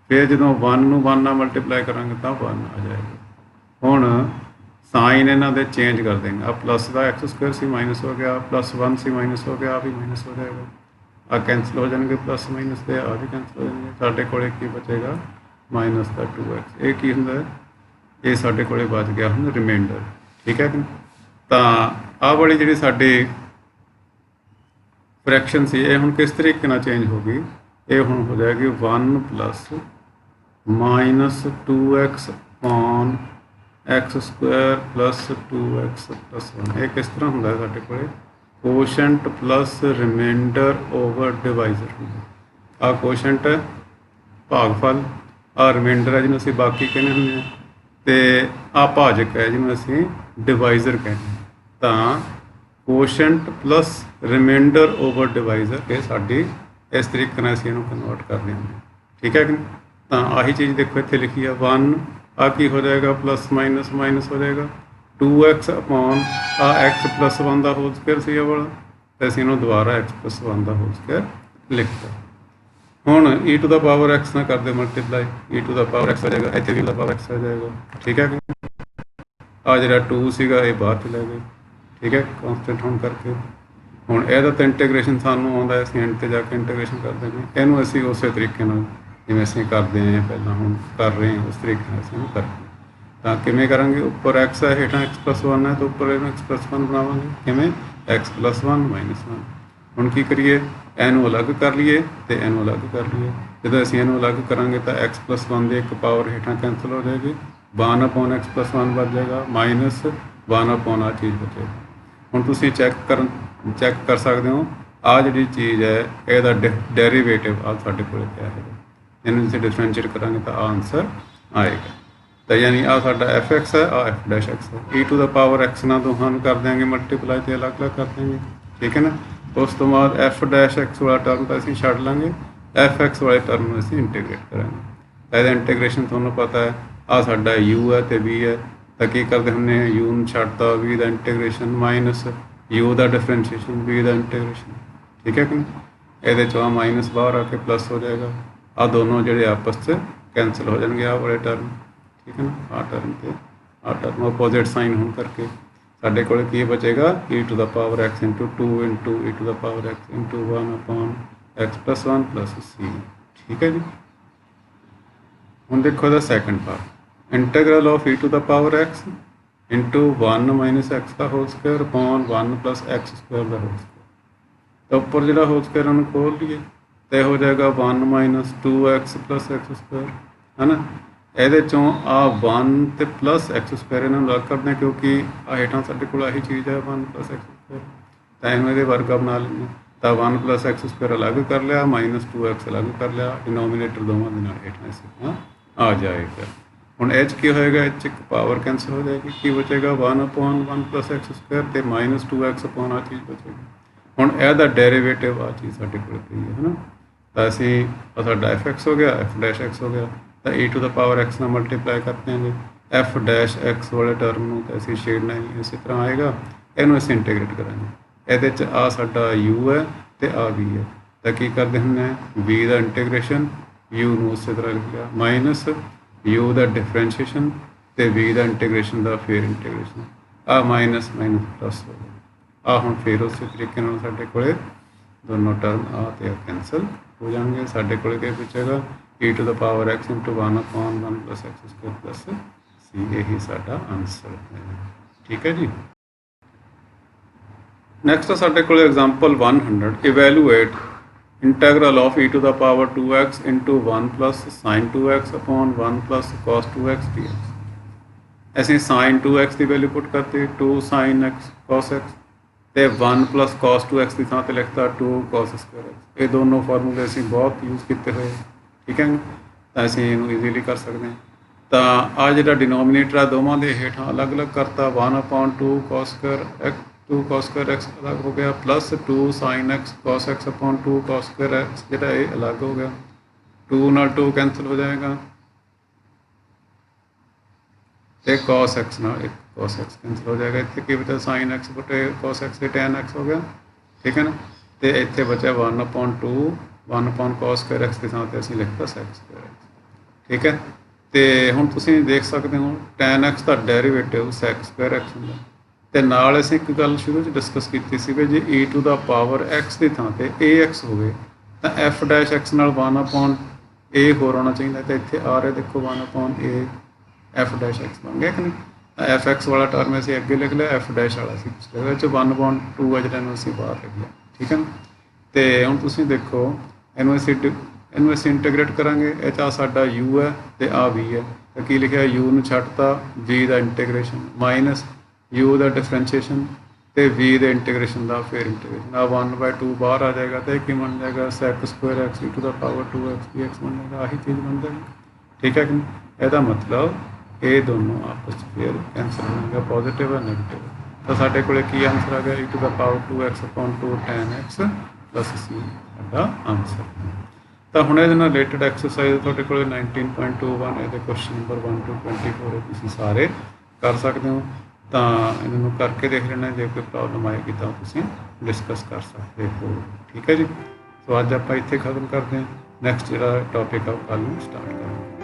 ਫਿਰ ਜਦੋਂ 1 ਨੂੰ 1 ਨਾਲ ਮਲਟੀਪਲਾਈ ਕਰਾਂਗੇ ਤਾਂ 1 ਆ ਜਾਏਗਾ। ਹੁਣ ਸਾਈਨ ਇਹਨਾਂ ਦੇ ਚੇਂਜ ਕਰ ਦੇਂਗੇ, ਆ ਪਲੱਸ ਦਾ x² ਸੀ ਮਾਈਨਸ ਹੋ ਗਿਆ, ਪਲੱਸ 1 ਸੀ ਮਾਈਨਸ ਹੋ ਗਿਆ, ਆ ਵੀ ਮਾਈਨਸ ਹੋ ਜਾਏਗਾ, ਆ ਕੈਂਸਲ ਹੋ ਜਾਣਗੇ ਪਲੱਸ ਮਾਈਨਸ ਦੇ, ਆ ਵੀ ਕੈਂਸਲ ਹੋ ਜਾਣਗੇ। ਸਾਡੇ ਕੋਲ ਕੀ ਬਚੇਗਾ ਮਾਈਨਸ ਦਾ 2x। ਇਹ ਕੀ ਹੁੰਦਾ ਹੈ, ਇਹ ਸਾਡੇ ਕੋਲ ਬਚ ਗਿਆ ਹੁਣ ਰਿਮਾਈਂਡਰ, ਠੀਕ ਹੈ। ਤਾਂ ਆਹ ਵਾਲੀ ਜਿਹੜੀ ਸਾਡੀ ਫ੍ਰੈਕਸ਼ਨ ਸੀ ਇਹ ਹੁਣ ਕਿਸ ਤਰੀਕੇ ਨਾਲ ਚੇਂਜ ਹੋ ਗਈ, ਇਹ ਹੁਣ ਹੋ ਜਾਏਗੀ 1 plus -2x upon x² plus 2x plus 1। ਇਹ ਕਿਸ ਤਰ੍ਹਾਂ ਹੁੰਦਾ ਹੈ, ਸਾਡੇ ਕੋਲ quotient plus reminder over divisor ਹੁੰਦਾ। ਆਹ ਕੋਸ਼ੈਂਟ ਹੈ ਭਾਗਫਲ, ਆਹ ਰਿਮਾਈਂਡਰ ਹੈ ਜਿਹਨੂੰ ਅਸੀਂ ਬਾਕੀ ਕਹਿੰਦੇ ਹੁੰਦੇ ਹਾਂ, ਅਤੇ ਆਹ ਭਾਜਕ ਹੈ ਜਿਹਨੂੰ ਅਸੀਂ ਡਿਵਾਈਜ਼ਰ ਕਹਿੰਦੇ ਹਾਂ। ਤਾਂ quotient plus reminder over divisor ਇਹ ਸਾਡੀ ਇਸ ਤਰੀਕੇ ਨਾਲ ਅਸੀਂ ਇਹਨੂੰ ਕਨਵਰਟ ਕਰਦੇ ਹਾਂ, ਠੀਕ ਹੈ ਕਿ। ਤਾਂ ਆਹੀ ਚੀਜ਼ ਦੇਖੋ ਇੱਥੇ ਲਿਖੀ ਆ 1, ਆ ਕੀ ਹੋ ਜਾਏਗਾ ਪਲੱਸ ਮਾਈਨਸ ਮਾਈਨਸ ਹੋ ਜਾਏਗਾ 2x ਅਪੋਨ ਆ x plus 1 ਦਾ ਹੋਲ ਸਕੁਆਇਰ ਸੀ ਇਹ ਵਾਲਾ, ਅਤੇ ਅਸੀਂ ਇਹਨੂੰ ਦੁਬਾਰਾ x plus 1 ਦਾ ਹੋਲ ਸਕੁਆਇਰ ਲਿਖਤਾ। ਹੁਣ e to the power x ਨਾਲ ਕਰਦੇ multiply, e to the power x ਆ ਜਾਏਗਾ, ਇੱਥੇ ਵੀ e to the power x ਆ ਜਾਏਗਾ, ਠੀਕ ਹੈ। ਆ ਜਿਹੜਾ 2 ਸੀਗਾ ਇਹ ਬਾਹਰ ਚਲਾ ਗਿਆ, ਠੀਕ ਹੈ, ਕੌਨਸਟੈਂਟ ਹੋਣ ਕਰਕੇ। ਹੁਣ ਇਹਦਾ ਤਾਂ ਇੰਟੀਗ੍ਰੇਸ਼ਨ ਸਾਨੂੰ ਆਉਂਦਾ, ਅਸੀਂ ਐਂਡ 'ਤੇ ਜਾ ਕੇ ਇੰਟੀਗ੍ਰੇਸ਼ਨ ਕਰ ਦਿੰਦੇ, ਇਹਨੂੰ ਅਸੀਂ ਉਸੇ ਤਰੀਕੇ ਨਾਲ ਜਿਵੇਂ ਅਸੀਂ ਕਰਦੇ ਹਾਂ ਪਹਿਲਾਂ ਹੁਣ ਕਰ ਰਹੇ ਹਾਂ ਉਸ ਤਰੀਕੇ ਨਾਲ ਅਸੀਂ ਇਹਨੂੰ ਕਰਦੇ। ਤਾਂ ਕਿਵੇਂ ਕਰਾਂਗੇ, ਉੱਪਰ x ਹੈ ਹੇਠਾਂ x plus 1 ਹੈ, ਤਾਂ ਉੱਪਰ ਇਹਨੂੰ x plus 1 ਬਣਾਵਾਂਗੇ। ਕਿਵੇਂ, x plus 1 minus 1। ਹੁਣ ਕੀ ਕਰੀਏ, ਇਹਨੂੰ ਅਲੱਗ ਕਰ ਲਈਏ ਅਤੇ ਇਹਨੂੰ ਅਲੱਗ ਕਰ ਲਈਏ। ਜਦੋਂ ਅਸੀਂ ਇਹਨੂੰ ਅਲੱਗ ਕਰਾਂਗੇ ਤਾਂ x plus 1 ਦੀ ਇੱਕ ਪਾਵਰ ਹੇਠਾਂ ਕੈਂਸਲ ਹੋ ਜਾਏਗੀ, 1 upon x plus 1 ਬਚ ਜਾਏਗਾ, ਮਾਈਨਸ 1 upon ਆ ਚੀਜ਼ ਬਚੇਗੀ। ਹੁਣ ਤੁਸੀਂ ਚੈੱਕ ਕਰ ਸਕਦੇ ਹੋ, ਆਹ ਜਿਹੜੀ ਚੀਜ਼ ਹੈ ਇਹਦਾ ਡੈਰੀਵੇਟਿਵ ਆ ਸਾਡੇ ਕੋਲ ਪਿਆ ਹੈਗਾ, ਇਹਨੂੰ ਅਸੀਂ ਡਿਫਰੈਂਸ਼ੀਏਟ ਕਰਾਂਗੇ ਤਾਂ ਆਨਸਰ ਆਏਗਾ। ਤਾਂ ਯਾਨੀ ਆਹ ਸਾਡਾ f(x) ਹੈ, ਆਹ f'(x) ਹੈ। e to the power x ਨਾਲ ਦੋਹਾਂ ਨੂੰ ਕਰ ਦਿਆਂਗੇ ਮਲਟੀਪਲਾਈ ਅਤੇ ਅਲੱਗ-ਅਲੱਗ ਕਰ ਦਿਆਂਗੇ, ਠੀਕ ਹੈ ਨਾ। ਉਸ ਤੋਂ ਬਾਅਦ f'(x) ਵਾਲਾ ਟਰਮ ਤਾਂ ਅਸੀਂ ਛੱਡ ਲਾਂਗੇ, f(x) ਵਾਲੇ ਟਰਮ ਨੂੰ ਅਸੀਂ ਇੰਟੀਗ੍ਰੇਟ ਕਰਾਂਗੇ। ਇਹਦਾ ਇੰਟੀਗ੍ਰੇਸ਼ਨ ਤੁਹਾਨੂੰ ਪਤਾ ਹੈ, ਆਹ ਸਾਡਾ u ਹੈ ਅਤੇ v ਹੈ, ਤਾਂ ਕੀ ਕਰਦੇ ਹੁੰਦੇ ਹਾਂ, u ਨੂੰ ਛੱਡਤਾ, v ਦਾ ਇੰਟੀਗ੍ਰੇਸ਼ਨ ਮਾਈਨਸ u ਦਾ ਡਿਫਰੈਂਸ਼ੀਏਸ਼ਨ, v ਦਾ ਇੰਟੀਗ੍ਰੇਸ਼ਨ, ਠੀਕ ਹੈ ਕਿ। ਇਹਦੇ 'ਚੋਂ ਆ ਮਾਈਨਸ ਬਾਹਰ ਆ ਕੇ ਪਲੱਸ ਹੋ ਜਾਏਗਾ, ਆਹ ਦੋਨੋਂ ਜਿਹੜੇ ਆਪਸ 'ਚ ਕੈਂਸਲ ਹੋ ਜਾਣਗੇ, ਆਹ ਵਾਲੇ ਟਰਮ, ਠੀਕ ਹੈ ਨਾ। ਆਹ ਟਰਮ ਅਤੇ ਆਹ ਟਰਮ ਅਪੋਜ਼ਿਟ ਸਾਈਨ ਹੋਣ ਕਰਕੇ ਸਾਡੇ ਕੋਲ ਕੀ ਬਚੇਗਾ, e to the power x into 2 into e to the power x into 1 upon x plus 1 plus c, ਠੀਕ ਹੈ ਜੀ। ਹੁਣ ਦੇਖੋ ਇਹਦਾ second part, integral of e to the power x into 1 minus x ਦਾ whole square upon 1 plus x square ਦਾ whole square. ਤਾਂ ਉੱਪਰ ਜਿਹੜਾ ਹੋਲ ਸਕੁਆਇਰ ਉਹਨੂੰ ਖੋਲ ਲਈਏ, ਤਾਂ ਇਹ ਹੋ ਜਾਏਗਾ 1 minus 2x plus x square, ਹੈ ਨਾ। ਇਹਦੇ ਚੋਂ ਆ 1 ਤੇ ਪਲੱਸ ਐਕਸ ਸਕੁਆਇਰ ਇਹਨਾਂ ਨੂੰ ਅਲੱਗ ਕਰਦੇ ਹਾਂ, ਕਿਉਂਕਿ ਆ ਹੇਠਾਂ ਸਾਡੇ ਕੋਲ ਆਹੀ ਚੀਜ਼ ਹੈ 1 ਪਲੱਸ ਐਕਸ ਸਕੁਆਇਰ, ਤਾਂ ਇਹਨੂੰ ਇਹਦੇ ਵਰਗਾ ਬਣਾ ਲੈਂਦੇ ਹਾਂ। ਤਾਂ 1 ਪਲੱਸ ਐਕਸ ਸਕੁਆਇਰ ਅਲੱਗ ਕਰ ਲਿਆ, -2x ਅਲੱਗ ਕਰ ਲਿਆ, ਡਿਨੋਮੀਨੇਟਰ ਦੋਵਾਂ ਦੇ ਨਾਲ ਹੇਠਾਂ ਇਸ ਆ ਜਾਏਗਾ। ਹੁਣ ਇਹ 'ਚ ਕੀ ਹੋਏਗਾ, ਇਹ 'ਚ ਇੱਕ ਪਾਵਰ ਕੈਂਸਲ ਹੋ ਜਾਏਗੀ, ਕੀ ਬਚੇਗਾ 1/1 ਪਲੱਸ ਐਕਸ ਸਕੁਆਇਰ ਤੇ -2x ਅਪੋਨ ਆ ਚੀਜ਼ ਬਚੇਗੀ। ਹੁਣ ਇਹਦਾ ਡੈਰੀਵੇਟਿਵ ਆ ਚੀਜ਼ ਸਾਡੇ ਕੋਲ ਪਈ ਹੈ ਨਾ, ਤਾਂ ਅਸੀਂ ਸਾਡਾ f(x) ਹੋ ਗਿਆ, f'(x) ਹੋ ਗਿਆ, ਤਾਂ e to the power x ਨਾਲ ਮਲਟੀਪਲਾਈ ਕਰਦੇ ਹਾਂ ਜੀ। f'(x) ਵਾਲੇ ਟਰਮ ਨੂੰ ਤਾਂ ਅਸੀਂ ਛੇੜਨਾ ਨਹੀਂ, ਇਸੇ ਤਰ੍ਹਾਂ ਆਏਗਾ, ਇਹਨੂੰ ਅਸੀਂ ਇੰਟੀਗ੍ਰੇਟ ਕਰਾਂਗੇ। ਇਹਦੇ 'ਚ ਆ ਸਾਡਾ u ਹੈ ਤੇ ਆ v ਹੈ, ਤਾਂ ਕੀ ਕਰਦੇ ਹੁੰਦੇ ਆ v ਦਾ ਇੰਟੀਗ੍ਰੇਸ਼ਨ, u ਨੂੰ ਉਸੇ ਤਰ੍ਹਾਂ ਲਿਖ ਲਿਆ, ਮਾਈਨਸ u ਦਾ ਡਿਫਰੈਂਸ਼ੀਏਸ਼ਨ ਤੇ v ਦਾ ਇੰਟੀਗ੍ਰੇਸ਼ਨ ਦਾ ਫਿਰ ਇੰਟੀਗ੍ਰੇਸ਼ਨ, ਆ ਮਾਈਨਸ ਮਾਈਨਸ ਪਲੱਸ ਹੋ ਗਿਆ। ਆ ਹੁਣ ਫਿਰ ਉਸੇ ਤਰੀਕੇ ਨਾਲ ਸਾਡੇ ਕੋਲੇ ਦੋਨੋਂ ਟਰਮ ਆ ਤੇ ਕੈਂਸਲ ਹੋ ਜਾਣਗੇ। ਸਾਡੇ ਕੋਲੇ ਕੀ ਬਚੇਗਾ e to the power x × 1/1 plus x square plus c, ਇਹੀ ਸਾਡਾ ਆਨਸਰ ਹੈ। ਠੀਕ ਹੈ ਜੀ। ਨੈਕਸਟ ਸਾਡੇ ਕੋਲ example 100, evaluate integral of e to the power 2x × 1 plus sin 2x upon 1 plus cos 2x dx। ਅਸੀਂ sin 2x ਦੀ ਵੈਲਿਊ ਪੁੱਟ ਕਰਤੀ 2 sin x cos x ਤੇ 1 ਪਲੱਸ cos 2x ਦੀ ਥਾਂ ਤੇ ਲਿਖਤਾ 2 cos ਸਕੁਆਇਰ x। ਇਹ ਦੋਨੋਂ ਫਾਰਮੂਲੇ ਅਸੀਂ ਬਹੁਤ ਯੂਜ਼ ਕੀਤੇ ਹੋਏ, ਠੀਕ ਹੈ, ਤਾਂ ਅਸੀਂ ਇਹਨੂੰ ਈਜ਼ੀਲੀ ਕਰ ਸਕਦੇ ਹਾਂ। ਤਾਂ ਆ ਜਿਹੜਾ ਡਿਨੋਮੀਨੇਟਰ ਆ ਦੋਵਾਂ ਦੇ ਹੇਠਾਂ ਅਲੱਗ-ਅਲੱਗ ਕਰਤਾ, 1/2 cos Square x 2 cos Square x ਅਲੱਗ ਹੋ ਗਿਆ, plus 2 sin x cos x upon 2 cos Square x ਜਿਹੜਾ ਇਹ ਅਲੱਗ ਹੋ ਗਿਆ, 2 ਨਾਲ 2 ਕੈਂਸਲ ਹੋ ਜਾਏਗਾ ਤੇ cos x ਨਾਲ ਇੱਕ cos x ਕੈਂਸਲ ਹੋ ਜਾਏਗਾ। ਇੱਥੇ ਕੀ ਬਚਿਆ sin x ਬਟੇ cos x ਤੇ tan x ਹੋ ਗਿਆ, ਠੀਕ ਹੈ ਨਾ, ਤੇ ਇੱਥੇ ਬਚਿਆ 1/2 1/cos ਸਕੁਆਇਰ x ਦੀ ਥਾਂ ਤੇ ਅਸੀਂ ਲਿਖਤਾ sec ਸਕੁਆਇਰ x, ਠੀਕ ਹੈ। ਤੇ ਹੁਣ ਤੁਸੀਂ ਦੇਖ ਸਕਦੇ ਹੋ tan x ਦਾ ਡੈਰੀਵੇਟਿਵ sec ਸਕੁਆਇਰ x ਹੁੰਦਾ, ਤੇ ਨਾਲ ਅਸੀਂ ਇੱਕ ਗੱਲ ਸ਼ੁਰੂ 'ਚ ਡਿਸਕਸ ਕੀਤੀ ਸੀ ਵੀ ਜੇ e to the power x ਦੀ ਥਾਂ ਤੇ ax ਹੋਵੇ ਤਾਂ f'(x) ਨਾਲ 1/a ਹੋਰ ਹੋਣਾ ਚਾਹੀਦਾ, ਤਾਂ ਇੱਥੇ ਆ ਰਿਹਾ ਦੇਖੋ 1/a f'(x) ਬਣ ਗਿਆ ਕਿ ਨਹੀਂ। ਤਾਂ f(x) ਵਾਲਾ ਟਰਮ ਅਸੀਂ ਅੱਗੇ ਲਿਖ ਲਿਆ, f' ਵਾਲਾ ਅਸੀਂ ਇਹਦੇ 'ਚ 1/2 ਆ ਜਿਹੜਾ ਨੂੰ ਅਸੀਂ ਬਾਹਰ ਲਿਖ ਲਿਆ, ਠੀਕ ਹੈ ਨਾ। ਤੇ ਹੁਣ ਤੁਸੀਂ ਦੇਖੋ ਇਹਨੂੰ ਅਸੀਂ ਇੰਟੀਗ੍ਰੇਟ ਕਰਾਂਗੇ, ਇਹ 'ਚ ਸਾਡਾ u ਹੈ ਤੇ ਆ v ਹੈ, ਤਾਂ ਕੀ ਲਿਖਿਆ u ਨੂੰ ਛੱਡਤਾ, v ਦਾ ਇੰਟੀਗ੍ਰੇਸ਼ਨ ਮਾਈਨਸ u ਦਾ ਡਿਫਰੈਂਸ਼ੀਏਸ਼ਨ ਤੇ v ਦੇ ਇੰਟੀਗ੍ਰੇਸ਼ਨ ਦਾ ਫਿਰ ਇੰਟੀਗ੍ਰੇਸ਼ਨ, ਆ 1/2 ਬਾਹਰ ਆ ਜਾਏਗਾ ਤੇ ਕੀ ਬਣ ਜਾਏਗਾ sec square x e to the power 2x dx ਬਣ ਜਾਏਗਾ, ਆਹੀ ਚੀਜ਼ ਬਣ ਜਾਏਗੀ, ਠੀਕ ਹੈ ਕਿ ਨਹੀਂ। ਇਹਦਾ ਮਤਲਬ ਇਹ ਦੋਨੋਂ ਆਪਸ 'ਚ ਫਿਰ ਕੈਂਸਲ ਹੋ ਜਾਣਗੇ, ਪੋਜ਼ੀਟਿਵ ਹੈ ਨੈਗੇਟਿਵ। ਤਾਂ ਸਾਡੇ ਕੋਲ ਕੀ ਆਨਸਰ ਆ ਗਿਆ e to the power 2x upon 2 tan x plus c ਸਾਡਾ ਆਨਸਰ। ਤਾਂ ਹੁਣ ਇਹਦੇ ਨਾਲ ਰਿਲੇਟਡ ਐਕਸਰਸਾਈਜ਼ ਤੁਹਾਡੇ ਕੋਲ 19.21 ਇਹਦੇ ਕੁਐਸਚਨ ਨੰਬਰ 1 to 24 ਤੁਸੀਂ ਸਾਰੇ ਕਰ ਸਕਦੇ ਹੋ, ਤਾਂ ਇਹਨਾਂ ਨੂੰ ਕਰਕੇ ਦੇਖ ਲੈਣਾ, ਜੇ ਕੋਈ ਪ੍ਰੋਬਲਮ ਆਏਗੀ ਤਾਂ ਤੁਸੀਂ ਡਿਸਕਸ ਕਰ ਸਕਦੇ ਹੋ, ਠੀਕ ਹੈ ਜੀ। ਸੋ ਅੱਜ ਆਪਾਂ ਇੱਥੇ ਖਤਮ ਕਰਦੇ ਹਾਂ, ਨੈਕਸਟ ਜਿਹੜਾ ਟੌਪਿਕ ਆ ਉਹ ਕੱਲ੍ਹ ਨੂੰ ਸਟਾਰਟ ਕਰਾਂਗੇ।